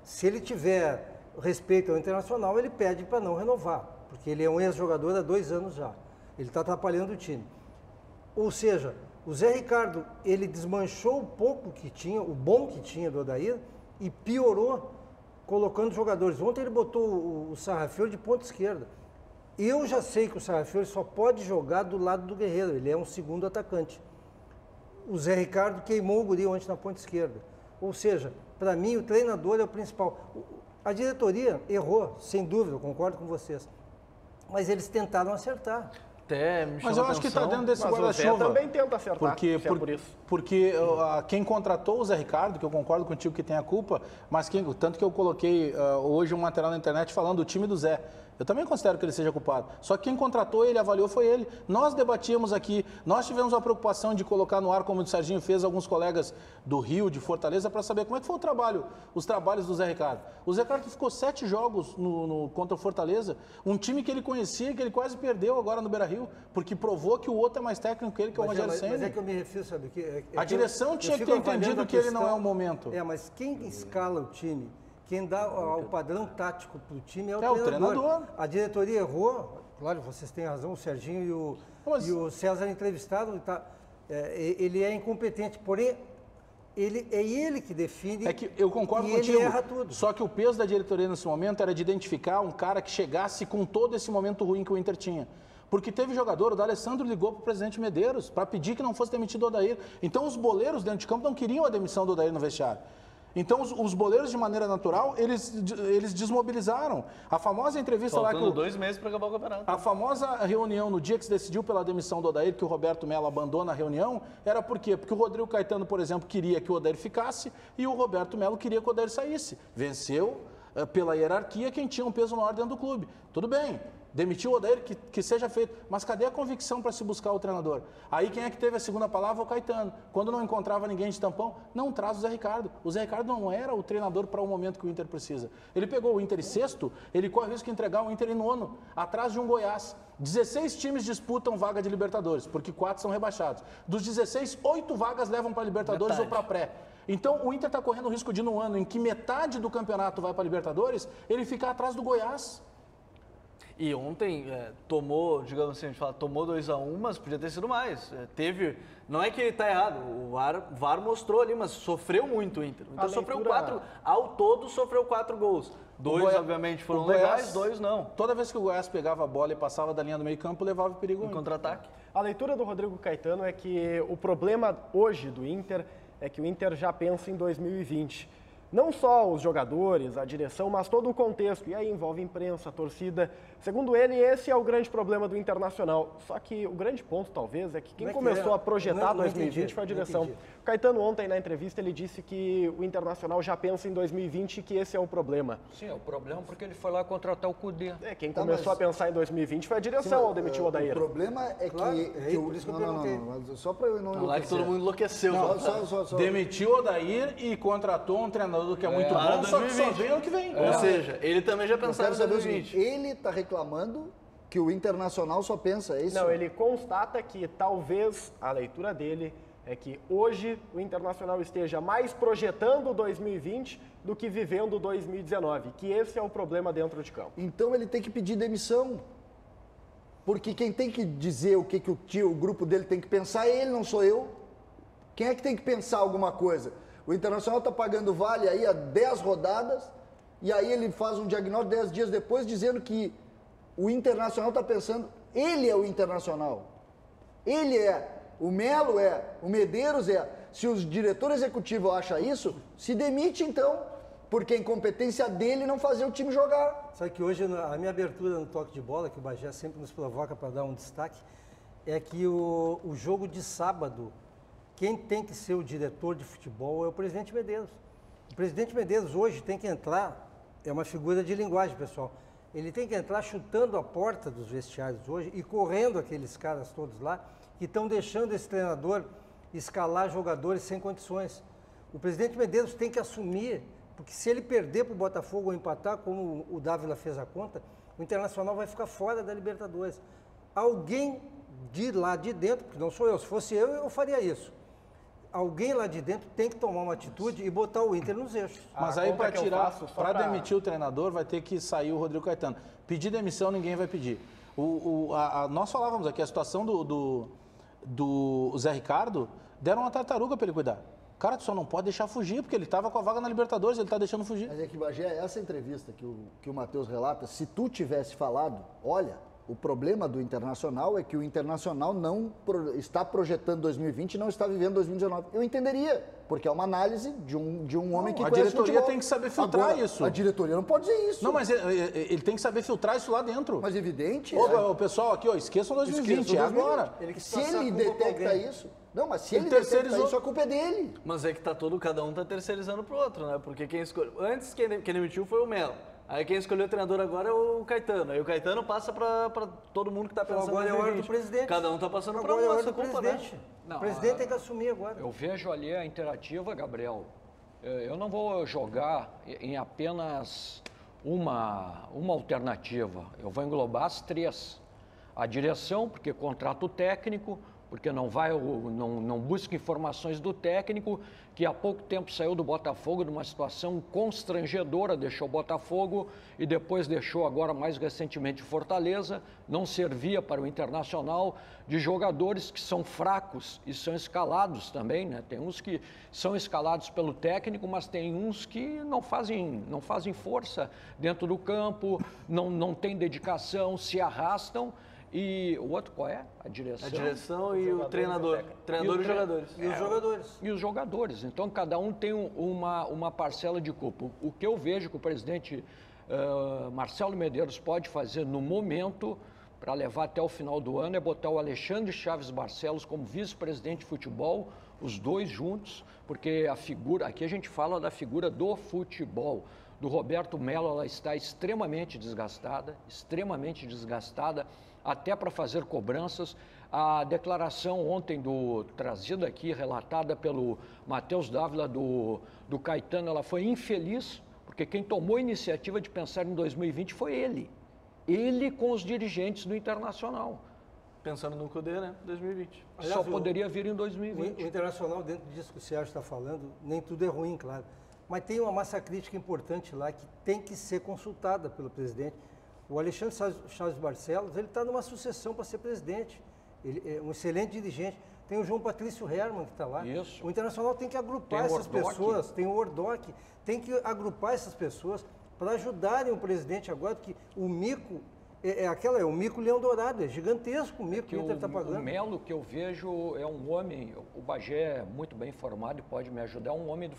se ele tiver respeito ao Internacional, ele pede para não renovar, porque ele é um ex-jogador há 2 anos já. Ele está atrapalhando o time. Ou seja, o Zé Ricardo, ele desmanchou o pouco que tinha, o bom que tinha do Odair, e piorou colocando jogadores. Ontem ele botou o Sarrafiori de ponta esquerda. Eu já sei que o Sarrafiori só pode jogar do lado do Guerreiro, ele é um segundo atacante. O Zé Ricardo queimou o guri ontem na ponta esquerda. Ou seja, para mim o treinador é o principal. A diretoria errou, sem dúvida, eu concordo com vocês. Mas eles tentaram acertar. Mas eu acho que está dentro desse guarda-chuva. Também tenta acertar, porque quem contratou o Zé Ricardo, que eu concordo contigo que tem a culpa, mas tanto que eu coloquei hoje um material na internet falando do time do Zé. Eu também considero que ele seja culpado. Só que quem contratou ele, avaliou, foi ele. Nós debatíamos aqui, nós tivemos a preocupação de colocar no ar, como o Serginho fez, alguns colegas do Rio, de Fortaleza, para saber como é que foi os trabalhos do Zé Ricardo. O Zé Ricardo ficou 7 jogos contra o Fortaleza, um time que ele conhecia, que ele quase perdeu agora no Beira-Rio, porque provou que o outro é mais técnico que ele, que é o Rogério Ceni. Mas é que eu me refiro, sabe o que? A direção tinha que ter entendido que ele não é o momento. Mas quem escala o time, quem dá o padrão tático para o time é o treinador. A diretoria errou, claro, vocês têm razão, o Serginho e o César entrevistaram, ele é incompetente, porém, é ele que define. É que eu concordo contigo, ele erra tudo. Só que o peso da diretoria nesse momento era de identificar um cara que chegasse com todo esse momento ruim que o Inter tinha. Porque teve jogador, o D'Alessandro ligou para o presidente Medeiros para pedir que não fosse demitido o Odair. Então os boleiros dentro de campo não queriam a demissão do Odair no vestiário. Então, os boleiros, de maneira natural, eles desmobilizaram. A famosa entrevista lá que... Faltando 2 meses para acabar o campeonato. A famosa reunião no dia que se decidiu pela demissão do Odair, que o Roberto Melo abandona a reunião, era por quê? Porque o Rodrigo Caetano, por exemplo, queria que o Odair ficasse e o Roberto Melo queria que o Odair saísse. Venceu pela hierarquia quem tinha um peso maior dentro do clube. Tudo bem. Demitiu o Odair, que seja feito. Mas cadê a convicção para se buscar o treinador? Aí quem é que teve a segunda palavra? O Caetano. Quando não encontrava ninguém de tampão, não traz o Zé Ricardo. O Zé Ricardo não era o treinador para o momento que o Inter precisa. Ele pegou o Inter em 6º, ele corre o risco de entregar o Inter em 9º, atrás de um Goiás. 16 times disputam vaga de Libertadores, porque 4 são rebaixados. Dos 16, 8 vagas levam para Libertadores ou para pré. Então o Inter está correndo o risco de, num ano em que metade do campeonato vai para Libertadores, ele ficar atrás do Goiás. E ontem tomou, digamos assim, a gente fala, tomou 2-1, mas podia ter sido mais. Não é que está errado, o VAR mostrou ali, mas sofreu muito o Inter. Então sofreu 4, ao todo sofreu 4 gols. 2, obviamente, foram legais, 2 não. Toda vez que o Goiás pegava a bola e passava da linha do meio campo, levava perigo em contra-ataque. A leitura do Rodrigo Caetano é que o problema hoje do Inter é que o Inter já pensa em 2020. Não só os jogadores, a direção, mas todo o contexto. E aí envolve imprensa, torcida. Segundo ele, esse é o grande problema do Internacional. Só que o grande ponto, talvez, é que quem começou a projetar 2020 foi a direção. O Caetano, ontem, na entrevista, ele disse que o Internacional já pensa em 2020 e que esse é o problema. Sim, é o problema porque ele foi lá contratar o Cudê. Quem começou a pensar em 2020 foi a direção ao demitir o Odair. O problema é que... por isso que eu perguntei. Só para eu não enlouquecer. Lá que todo mundo enlouqueceu. Só. Demitiu o Odair e contratou um treinador que é muito bom, só que só vem ano que vem. Ou seja, ele também já pensava em 2020. Ele está reclamando que o Internacional só pensa, é isso? Não, ele constata que talvez a leitura dele é que hoje o Internacional esteja mais projetando 2020 do que vivendo 2019, que esse é o problema dentro de campo. Então ele tem que pedir demissão. Porque quem tem que dizer o que o grupo dele tem que pensar é ele, não sou eu. Quem é que tem que pensar alguma coisa? O Internacional está pagando vale aí há 10 rodadas e aí ele faz um diagnóstico 10 dias depois dizendo que o Internacional está pensando, ele é o Internacional. Ele é, o Melo é, o Medeiros é. Se o diretor executivo acha isso, se demite então, porque a incompetência dele não fazer o time jogar. Sabe que hoje a minha abertura no toque de bola, que o Bagé sempre nos provoca para dar um destaque, é que o jogo de sábado, quem tem que ser o diretor de futebol é o presidente Medeiros. O presidente Medeiros hoje tem que entrar, é uma figura de linguagem, pessoal, ele tem que entrar chutando a porta dos vestiários hoje e correndo aqueles caras todos lá que estão deixando esse treinador escalar jogadores sem condições. O presidente Medeiros tem que assumir, porque se ele perder para o Botafogo ou empatar, como o Dávila fez a conta, o Internacional vai ficar fora da Libertadores. Alguém de lá de dentro, porque não sou eu, se fosse eu faria isso. Alguém lá de dentro tem que tomar uma atitude e botar o Inter nos eixos. Mas aí para tirar, para demitir o treinador, vai ter que sair o Rodrigo Caetano. Pedir demissão ninguém vai pedir. Nós falávamos aqui, a situação do Zé Ricardo, deram uma tartaruga para ele cuidar. Cara, tu só não pode deixar fugir, porque ele estava com a vaga na Libertadores, ele está deixando fugir. Mas é que, Bagé, essa entrevista que o Matheus relata, se tu tivesse falado, olha, o problema do Internacional é que o Internacional não está projetando 2020 e não está vivendo 2019. Eu entenderia, porque é uma análise de um homem que conhece futebol. A diretoria tem que saber filtrar isso. A diretoria não pode dizer isso. Não, mas ele tem que saber filtrar isso lá dentro. Mas evidente. O pessoal aqui, esqueçam 2020, é agora. Se ele detecta isso... Não, mas se ele detecta isso, a culpa é dele. Mas é que cada um está terceirizando pro outro, né? Porque quem escolheu... Antes, quem demitiu foi o Melo. Aí quem escolheu o treinador agora é o Caetano. Aí o Caetano passa para todo mundo que está pensando agora é a hora do presidente. Cada um está passando para nossa culpa, né? O presidente tem que assumir agora. Eu vejo ali a interativa, Gabriel. Eu não vou jogar em apenas uma alternativa. Eu vou englobar as três. A direção, porque contrata o técnico, porque não busca informações do técnico, que há pouco tempo saiu do Botafogo de uma situação constrangedora, deixou o Botafogo e depois deixou agora mais recentemente Fortaleza, não servia para o Internacional, de jogadores que são fracos e são escalados também, né? Tem uns que são escalados pelo técnico, mas tem uns que não fazem força dentro do campo, não têm dedicação, se arrastam. E o outro qual é? A direção. A direção e o treinador. Treinador e os jogadores. E os jogadores. E os jogadores. Então, cada um tem uma parcela de culpa. O que eu vejo que o presidente Marcelo Medeiros pode fazer no momento, para levar até o final do ano, é botar o Alexandre Chaves Barcelos como vice-presidente de futebol, os dois juntos, porque a figura, aqui a gente fala da figura do futebol. Do Roberto Melo, ela está extremamente desgastada, até para fazer cobranças. A declaração ontem trazida aqui, relatada pelo Matheus Dávila do Caetano, ela foi infeliz, porque quem tomou a iniciativa de pensar em 2020 foi ele. Ele com os dirigentes do Internacional. Pensando no Cudê, né? 2020. Aliás, só poderia vir em 2020. O Internacional, dentro disso que o Sérgio está falando, nem tudo é ruim, claro. Mas tem uma massa crítica importante lá que tem que ser consultada pelo presidente. O Alexandre Chaves Barcelos, ele está numa sucessão para ser presidente. Ele é um excelente dirigente. Tem o João Patrício Herman que está lá. Isso. O Internacional tem que agrupar essas pessoas. Tem o Ordoc. Tem que agrupar essas pessoas para ajudarem o presidente agora, porque o mico É o mico-leão dourado, é gigantesco o mico que o Inter está pagando. O Melo que eu vejo é um homem, o Bagé é muito bem informado e pode me ajudar, é um homem do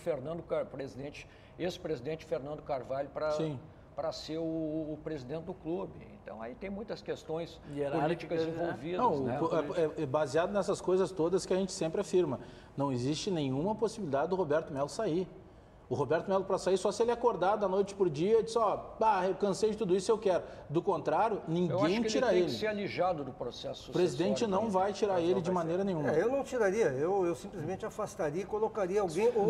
ex-presidente Fernando Carvalho para ser o presidente do clube. Então aí tem muitas questões políticas envolvidas. Não, né? é baseado nessas coisas todas que a gente sempre afirma. Não existe nenhuma possibilidade do Roberto Melo sair. O Roberto Melo, para sair, só se ele acordar da noite por dia e dizer, eu cansei de tudo isso, eu quero. Do contrário, ninguém tira ele. Ele tem que ser alijado do processo. O presidente não vai tirar ele de maneira nenhuma. Eu não tiraria, eu simplesmente afastaria e colocaria alguém ou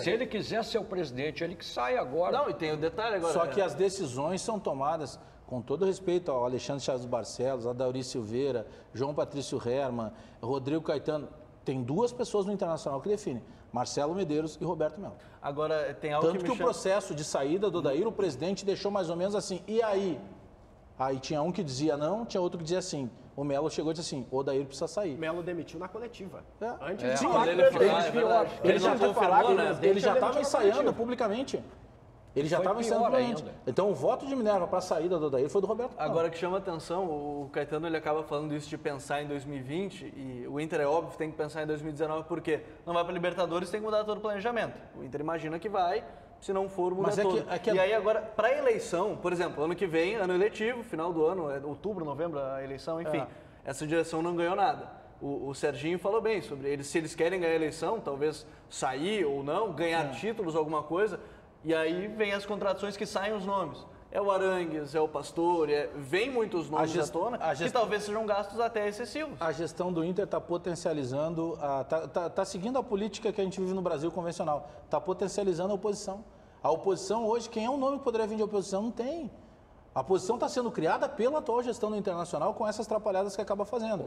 se ele quiser ser o presidente, ele que sai agora. Não, e tem o detalhe agora. Só que as decisões são tomadas, com todo respeito ao Alexandre Chaves Barcelos, a Dauri Silveira, João Patrício Herman, Rodrigo Caetano. Tem duas pessoas no Internacional que definem, Marcelo Medeiros e Roberto Melo. Agora, tem algo Tanto que o processo de saída do Odair, o presidente deixou mais ou menos assim, e aí? Aí tinha um que dizia não, tinha outro que dizia sim. O Melo chegou e disse assim, o Odair precisa sair. O Melo demitiu na coletiva. Antes de falar ele já estava ensaiando publicamente. Ele já estava ensaiando publicamente. Então o voto de Minerva para a saída do Odair foi do Roberto Melo. Agora que chama atenção, o Caetano ele acaba falando isso de pensar em 2020 e o Inter é óbvio tem que pensar em 2019 porque não vai para a Libertadores, tem que mudar todo o planejamento. O Inter imagina que vai, se não for, muda todo. E aí agora, para a eleição, por exemplo, ano que vem, ano eletivo, final do ano, outubro, novembro, a eleição, enfim, essa direção não ganhou nada. O Serginho falou bem sobre eles, se eles querem ganhar a eleição, talvez sair ou não, ganhar títulos, alguma coisa. E aí vem as contratações que saem os nomes. É o Arangues, é o Pastor, vem muitos nomes à tona que talvez sejam gastos até excessivos. A gestão do Inter está potencializando, está seguindo a política que a gente vive no Brasil convencional, está potencializando a oposição. A oposição hoje, quem é o nome que poderia vir de oposição? Não tem. A posição está sendo criada pela atual gestão do Internacional com essas atrapalhadas que acaba fazendo.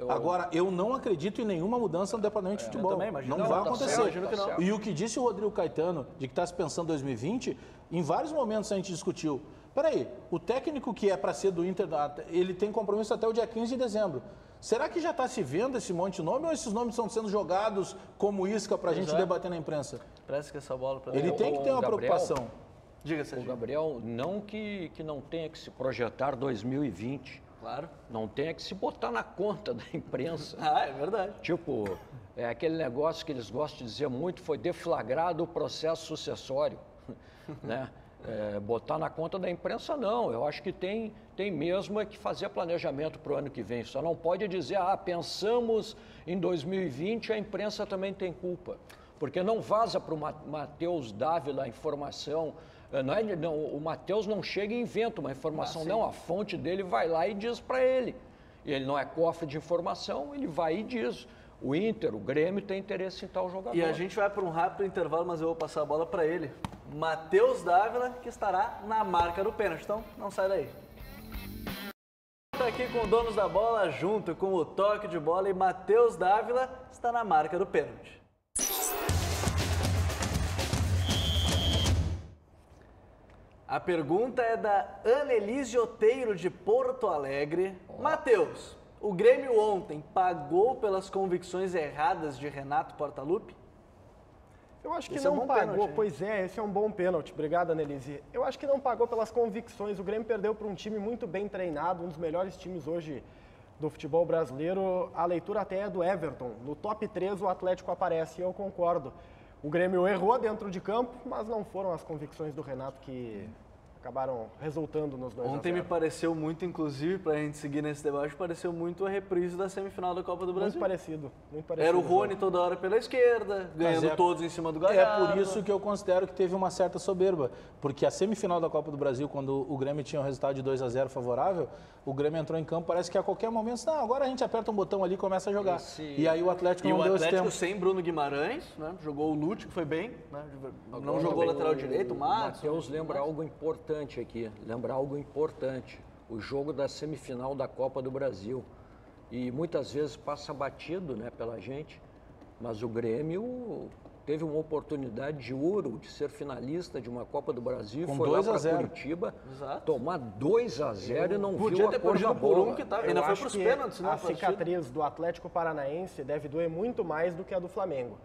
Agora, eu não acredito em nenhuma mudança no departamento de futebol. Também, não vai acontecer. E o que disse o Rodrigo Caetano, de que está se pensando em 2020, em vários momentos a gente discutiu. Peraí, o técnico que é para ser do Inter, ele tem compromisso até o dia 15 de dezembro. Será que já está se vendo esse monte de nome ou esses nomes estão sendo jogados como isca para a gente debater na imprensa? Parece que essa bola... Ele tem que ter uma preocupação. Diga, o Gabriel, não que não tenha que se projetar 2020. Claro. Não tenha que se botar na conta da imprensa. É verdade. Tipo, é aquele negócio que eles gostam de dizer muito, foi deflagrado o processo sucessório. Né? Botar na conta da imprensa, não. Eu acho que tem mesmo que fazer planejamento para o ano que vem. Só não pode dizer, pensamos em 2020, a imprensa também tem culpa. Porque não vaza para o Matheus Dávila a informação. O Matheus não chega e inventa uma informação, não. A fonte dele vai lá e diz para ele. E ele não é cofre de informação, ele vai e diz. O Inter, o Grêmio tem interesse em tal jogador. E a gente vai para um rápido intervalo, mas eu vou passar a bola para ele. Matheus Dávila, que estará na marca do pênalti. Então, não sai daí. Está aqui com o Donos da Bola, junto com o toque de bola. E Matheus Dávila está na marca do pênalti. A pergunta é da Annelise Oteiro, de Porto Alegre. Matheus, o Grêmio ontem pagou pelas convicções erradas de Renato Portaluppi? Eu acho que não pagou, pois é, esse é um bom pênalti. Obrigado, Annelise. Eu acho que não pagou pelas convicções. O Grêmio perdeu para um time muito bem treinado, um dos melhores times hoje do futebol brasileiro. A leitura até é do Everton. No top 3 o Atlético aparece e eu concordo. O Grêmio errou dentro de campo, mas não foram as convicções do Renato que acabaram resultando nos 2-0. Ontem me pareceu muito, inclusive, para a gente seguir nesse debate, pareceu muito a reprise da semifinal da Copa do Brasil. Muito parecido. Era o Rony toda hora pela esquerda, ganhando todos em cima do Galhardo. É por isso que eu considero que teve uma certa soberba, porque a semifinal da Copa do Brasil, quando o Grêmio tinha um resultado de 2-0 favorável, o Grêmio entrou em campo, parece que a qualquer momento, não, agora a gente aperta um botão ali e começa a jogar. E aí o Atlético não deu esse tempo. E o Atlético sem Bruno Guimarães, né? Jogou o Lute, que foi bem, né? Não jogou o lateral direito, o Matos. Matheus lembra algo importante aqui, o jogo da semifinal da Copa do Brasil. E muitas vezes passa batido, né, pela gente, mas o Grêmio teve uma oportunidade de ouro de ser finalista de uma Copa do Brasil, com foi lá para Curitiba, tomar 2-0 e não viu a cor da bola. Ainda foi para os pênaltis, né? A cicatriz do Atlético Paranaense deve doer muito mais do que a do Flamengo.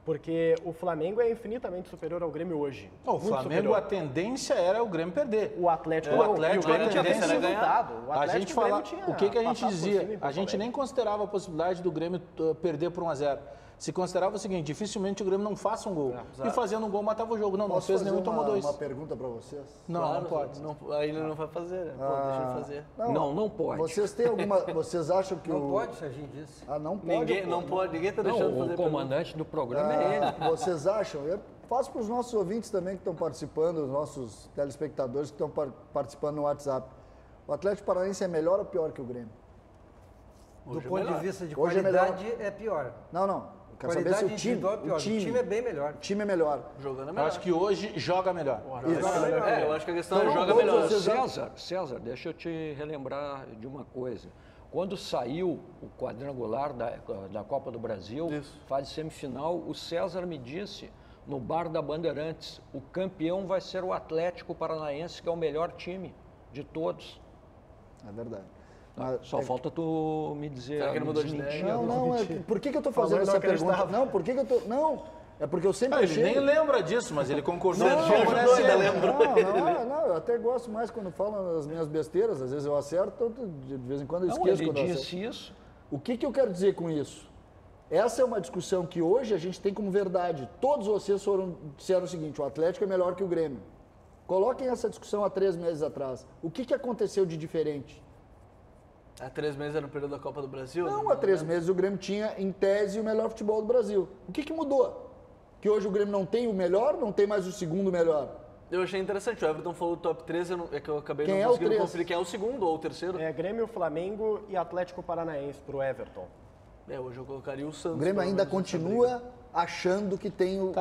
Porque o Flamengo é infinitamente superior ao Grêmio hoje. O Flamengo, a tendência era o Grêmio perder. O Atlético não. O Atlético a tendência era ganhar. A gente fala, o que a gente dizia? A gente nem considerava a possibilidade do Grêmio perder por 1-0. Se considerava o seguinte, dificilmente o Grêmio não faça um gol. E fazendo um gol matava o jogo. Não fez nenhum e tomou 2. Uma pergunta para vocês? Não, claro, não pode. Aí ele não vai fazer, né? Deixa ele fazer. Não pode. Vocês têm alguma... Vocês acham que não pode, Serginho disse. Não pode. Ninguém está deixando fazer. O comandante do programa é ele. Vocês acham? Eu faço para os nossos ouvintes também que estão participando, os nossos telespectadores que estão participando no WhatsApp. O Atlético Paranaense é melhor ou pior que o Grêmio? Do ponto de vista de qualidade, é pior. Não. Quero qualidade saber se o time é bem melhor. O time é melhor. Jogando é melhor. Eu acho que hoje joga melhor. Eu acho que a questão é joga melhor. César, deixa eu te relembrar de uma coisa. Quando saiu o quadrangular da Copa do Brasil, fase semifinal, o César me disse, no bar da Bandeirantes, o campeão vai ser o Atlético Paranaense, que é o melhor time de todos. É verdade. Só falta tu me dizer. Será que ele mudou de ideia? Não. Por que eu estou fazendo essa pergunta? Não, por que eu estou... Não, é porque eu sempre achei... Ele nem lembra disso, mas ele concordou. Não, eu até gosto mais quando falam as minhas besteiras. Às vezes eu acerto, de vez em quando eu esqueço. Ele disse isso. O que eu quero dizer com isso? Essa é uma discussão que hoje a gente tem como verdade. Todos vocês disseram o seguinte, o Atlético é melhor que o Grêmio. Coloquem essa discussão há 3 meses atrás. O que aconteceu de diferente? Há 3 meses era no período da Copa do Brasil? Não, há 3 meses o Grêmio tinha, em tese, o melhor futebol do Brasil. O que mudou? Que hoje o Grêmio não tem o melhor, não tem mais o segundo melhor? Eu achei interessante, o Everton falou do top 3, é que eu acabei não conseguindo conferir quem é o segundo ou o terceiro. É Grêmio, Flamengo e Atlético Paranaense pro Everton. Hoje eu colocaria o Santos. O Grêmio ainda continua achando que tem o...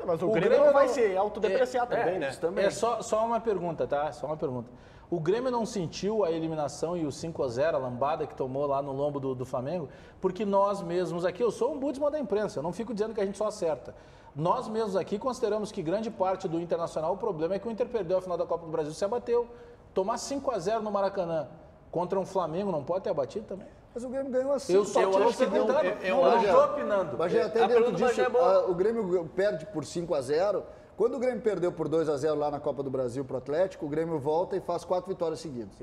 Mas o Grêmio não vai se autodepreciar também, né? É só uma pergunta, tá? Só uma pergunta. O Grêmio não sentiu a eliminação e o 5-0, a lambada que tomou lá no lombo do Flamengo, porque nós mesmos aqui, eu sou um ombudsman da imprensa, eu não fico dizendo que a gente só acerta. Nós mesmos aqui consideramos que grande parte do Internacional, o problema é que o Inter perdeu a final da Copa do Brasil, se abateu. Tomar 5-0 no Maracanã contra um Flamengo não pode ter abatido também? Mas o Grêmio ganhou assim. Eu não estou opinando. Mas até dentro disso, o Grêmio perde por 5-0. Quando o Grêmio perdeu por 2-0 lá na Copa do Brasil pro Atlético, o Grêmio volta e faz 4 vitórias seguidas.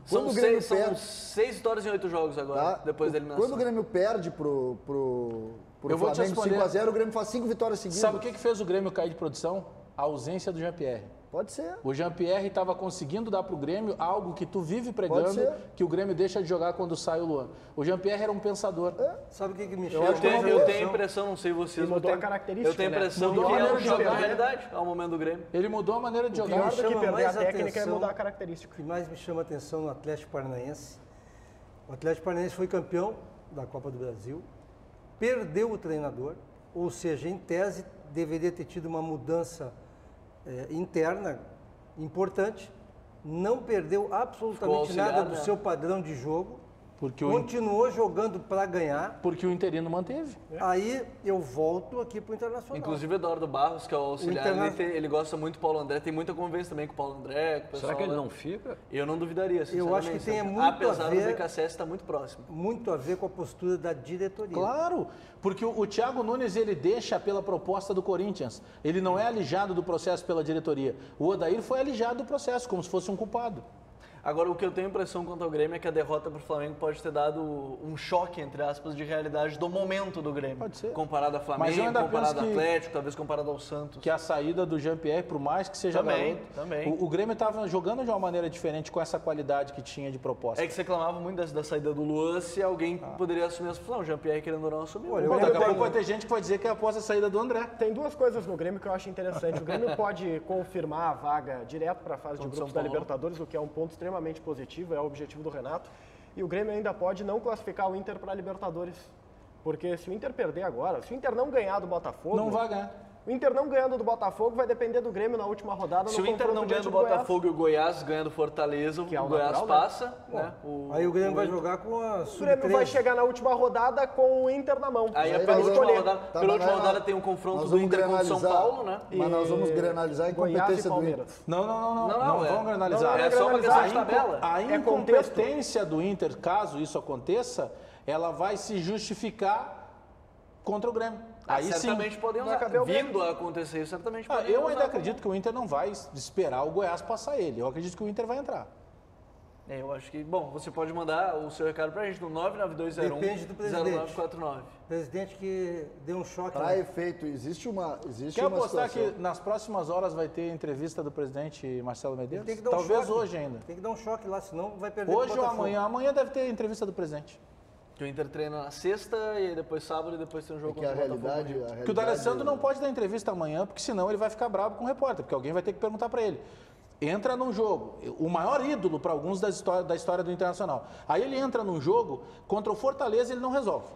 São 6 vitórias em 8 jogos agora, depois da eliminação. Quando o Grêmio perde pro Flamengo 5-0, o Grêmio faz 5 vitórias seguidas. Sabe o que fez o Grêmio cair de produção? A ausência do Jean-Pierre. Pode ser. O Jean-Pierre estava conseguindo dar para o Grêmio algo que tu vive pregando, que o Grêmio deixa de jogar quando sai o Luan. O Jean-Pierre era um pensador. Sabe o que me chama? Eu tenho a impressão, não sei vocês, mudou a característica. Eu tenho a impressão que é jogar a realidade ao momento do Grêmio. Ele mudou a maneira de jogar. Pior do que perder a técnica é mudar a característica. O que mais me chama a atenção no Atlético Paranaense, o Atlético Paranaense foi campeão da Copa do Brasil, perdeu o treinador, ou seja, em tese deveria ter tido uma mudança interna importante, não perdeu absolutamente nada do seu padrão de jogo, continuou jogando para ganhar. Porque o interino manteve. Aí eu volto aqui para o Internacional. Inclusive o Eduardo Barros, que é o auxiliar, ele gosta muito do Paulo André, tem muita convivência também com o Paulo André. Com o pessoal, será que ele não fica? Eu não duvidaria, eu acho que tem muito apesar do BKSS estar muito próximo. Muito a ver com a postura da diretoria. Claro, porque o Thiago Nunes ele deixa pela proposta do Corinthians, ele não é alijado do processo pela diretoria. O Odair foi alijado do processo, como se fosse um culpado. Agora, o que eu tenho impressão quanto ao Grêmio é que a derrota para o Flamengo pode ter dado um choque, entre aspas, de realidade do momento do Grêmio. Pode ser. Comparado ao Flamengo, comparado ao Atlético, talvez comparado ao Santos. Que a saída do Jean-Pierre, por mais que seja garoto, o Grêmio estava jogando de uma maneira diferente com essa qualidade que tinha de proposta. É que você reclamava muito da saída do Luan, se alguém poderia assumir essa função. O Jean-Pierre, querendo ou não, assumiu. Daqui a pouco vai ter gente que vai dizer que é após a saída do André. Tem 2 coisas no Grêmio que eu acho interessante. O Grêmio pode confirmar a vaga direto para a fase de grupos da Libertadores, o que é um ponto extremamente positivo. É o objetivo do Renato. E o Grêmio ainda pode não classificar o Inter para a Libertadores. Porque se o Inter perder agora, se o Inter não ganhar do Botafogo... Não vai ganhar. O Inter não ganhando do Botafogo vai depender do Grêmio na última rodada. Se o Inter não ganha do Botafogo e o Goiás ganha do Fortaleza, o Goiás passa. Né? Aí o Grêmio vai jogar com a Sub-13. O Grêmio vai chegar na última rodada com o Inter na mão. Aí pela última rodada tem um confronto do Inter com o São Paulo, né? Mas nós vamos granalizar em competência do Inter. Não vamos granalizar. É só uma questão de tabela. A incompetência do Inter, caso isso aconteça, ela vai se justificar contra o Grêmio. Aí certamente sim, podem usar. Vindo a acontecer, certamente podem eu usar ainda acredito que o Inter não vai esperar o Goiás passar ele. Eu acredito que o Inter vai entrar. Eu acho que, bom, você pode mandar o seu recado pra gente no 99201 Depende do presidente. 0949. Presidente que deu um choque. Para efeito, existe uma Quer uma apostar situação. que nas próximas horas vai ter entrevista do presidente Marcelo Medeiros? Tem que dar Talvez choque. hoje ainda. Tem que dar um choque lá, senão vai perder. Hoje ou amanhã. Amanhã deve ter entrevista do presidente. Que o Inter treina na sexta e depois sábado e depois tem um jogo contra o Botafogo. Porque o D'Alessandro não pode dar entrevista amanhã, porque senão ele vai ficar bravo com o repórter, porque alguém vai ter que perguntar para ele. Entra num jogo, o maior ídolo para alguns da história do Internacional. Aí ele entra num jogo contra o Fortaleza e ele não resolve.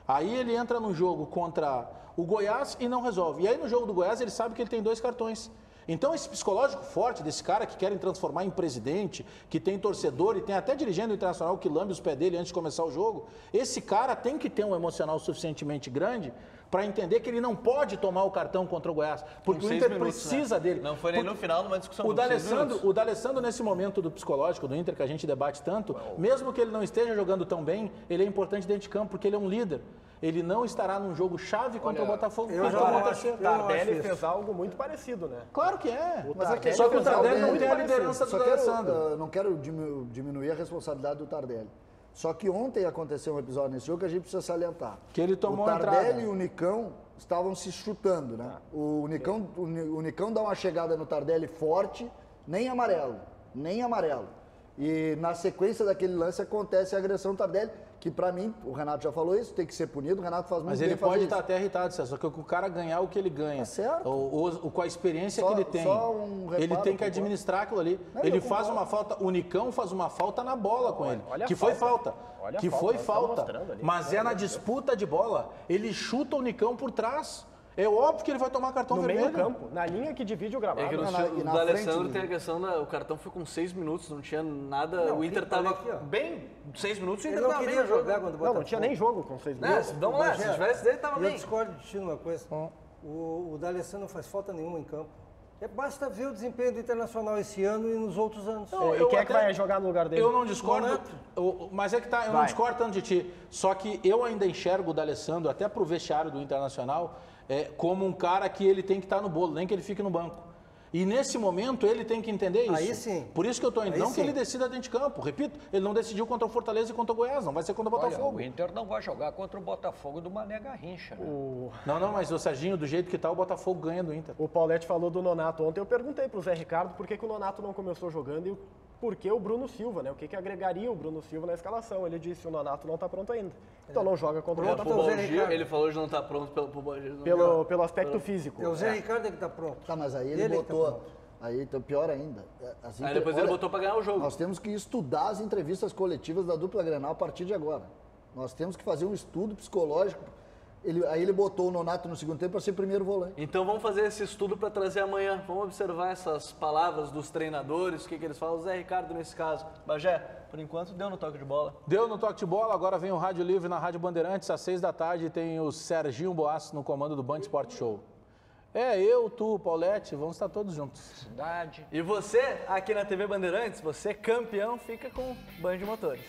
Aí ele entra num jogo contra o Goiás e não resolve. E aí no jogo do Goiás ele sabe que ele tem 2 cartões. Então esse psicológico forte desse cara que querem transformar em presidente, que tem torcedor e tem até dirigente do Internacional que lambe os pés dele antes de começar o jogo, esse cara tem que ter um emocional suficientemente grande para entender que ele não pode tomar o cartão contra o Goiás, porque o Inter precisa dele. Não foi nem no final numa discussão. O D'Alessandro, nesse momento do psicológico do Inter, que a gente debate tanto, mesmo que ele não esteja jogando tão bem, ele é importante dentro de campo, porque ele é um líder. Ele não estará num jogo chave contra o Botafogo. O Tardelli fez algo muito parecido, né? Claro que é. Só que o Tardelli não tem a liderança do D'Alessandro. Não quero diminuir a responsabilidade do Tardelli. Só que ontem aconteceu um episódio nesse jogo que a gente precisa salientar. Que ele tomou o a entrada. Tardelli e o Nicão estavam se chutando, né? O Nicão dá uma chegada no Tardelli forte, nem amarelo. E na sequência daquele lance acontece a agressão do Tardelli, que pra mim, o Renato já falou isso, tem que ser punido, o Renato faz muito Mas bem ele fazer pode isso. estar até irritado, César, só que o cara ganhar o que ele ganha, certo. Com a experiência Só- que ele tem, só um reparo, ele tem que concordo. administrar aquilo ali. Não, Ele eu faz concordo. uma falta, o Nicão faz uma falta na bola com ele, olha a que foi falta. falta, Olha a que falta, foi nós estamos falta, mostrando ali. mas é na disputa de bola, ele chuta o Nicão por trás. É óbvio que ele vai tomar cartão No vermelho. meio campo, na linha que divide o gramado. É que e o na D'Alessandro frente tem a questão o cartão foi com 6 minutos, não tinha nada. Não, o Inter olha tava aqui, ó. bem 6 minutos e o Ele Inter não tava queria bem jogar quando o Botafogo. Não tinha nem jogo com 6 minutos. Vamos lá, se tivesse dele, tava Eu bem. discordo de ti numa coisa. O D'Alessandro não faz falta nenhuma em campo. Basta ver o desempenho do Internacional esse ano e nos outros anos. E quem é que vai jogar no lugar dele? Eu não discordo, mas é que tá, eu não Vai. discordo tanto de ti. Só que eu ainda enxergo o D'Alessandro, até pro vestiário do Internacional, como um cara que ele tem que estar no bolo, nem que ele fique no banco. E nesse momento ele tem que entender isso. Aí sim. Por isso que eu estou indo. Aí Não sim. que ele decida dentro de campo. Repito, ele não decidiu contra o Fortaleza e contra o Goiás, não vai ser contra o Olha, Botafogo. o Inter não vai jogar contra o Botafogo do Mané Garrincha. Né? Não, mas o Serginho, do jeito que tá, o Botafogo ganha do Inter. O Paulete falou do Nonato ontem. Eu perguntei pro Zé Ricardo por que o Nonato não começou jogando e por que o Bruno Silva, né? O que agregaria o Bruno Silva na escalação? Ele disse: o Nonato não está pronto ainda. Então não joga contra o Botafogo. Ele falou de não estar pronto pelo Baldir. Pelo aspecto físico. É o Zé Ricardo que está pronto. Tá, mas aí Ele ele que tá botou. pronto. Aí então, pior ainda. Assim, Aí depois ele botou para ganhar o jogo. Nós temos que estudar as entrevistas coletivas da dupla Grenal a partir de agora. Nós temos que fazer um estudo psicológico. Aí ele botou o Nonato no segundo tempo para ser primeiro volante. Então vamos fazer esse estudo para trazer amanhã. Vamos observar essas palavras dos treinadores, o que eles falam. O Zé Ricardo nesse caso. Bagé, por enquanto deu no toque de bola. Deu no toque de bola, agora vem o Rádio Livre na Rádio Bandeirantes, às 6 da tarde, tem o Serginho Boas no comando do Band Sport Show. Eu, tu, Paulete, vamos estar todos juntos. E você, aqui na TV Bandeirantes, você campeão, fica com Band Motores.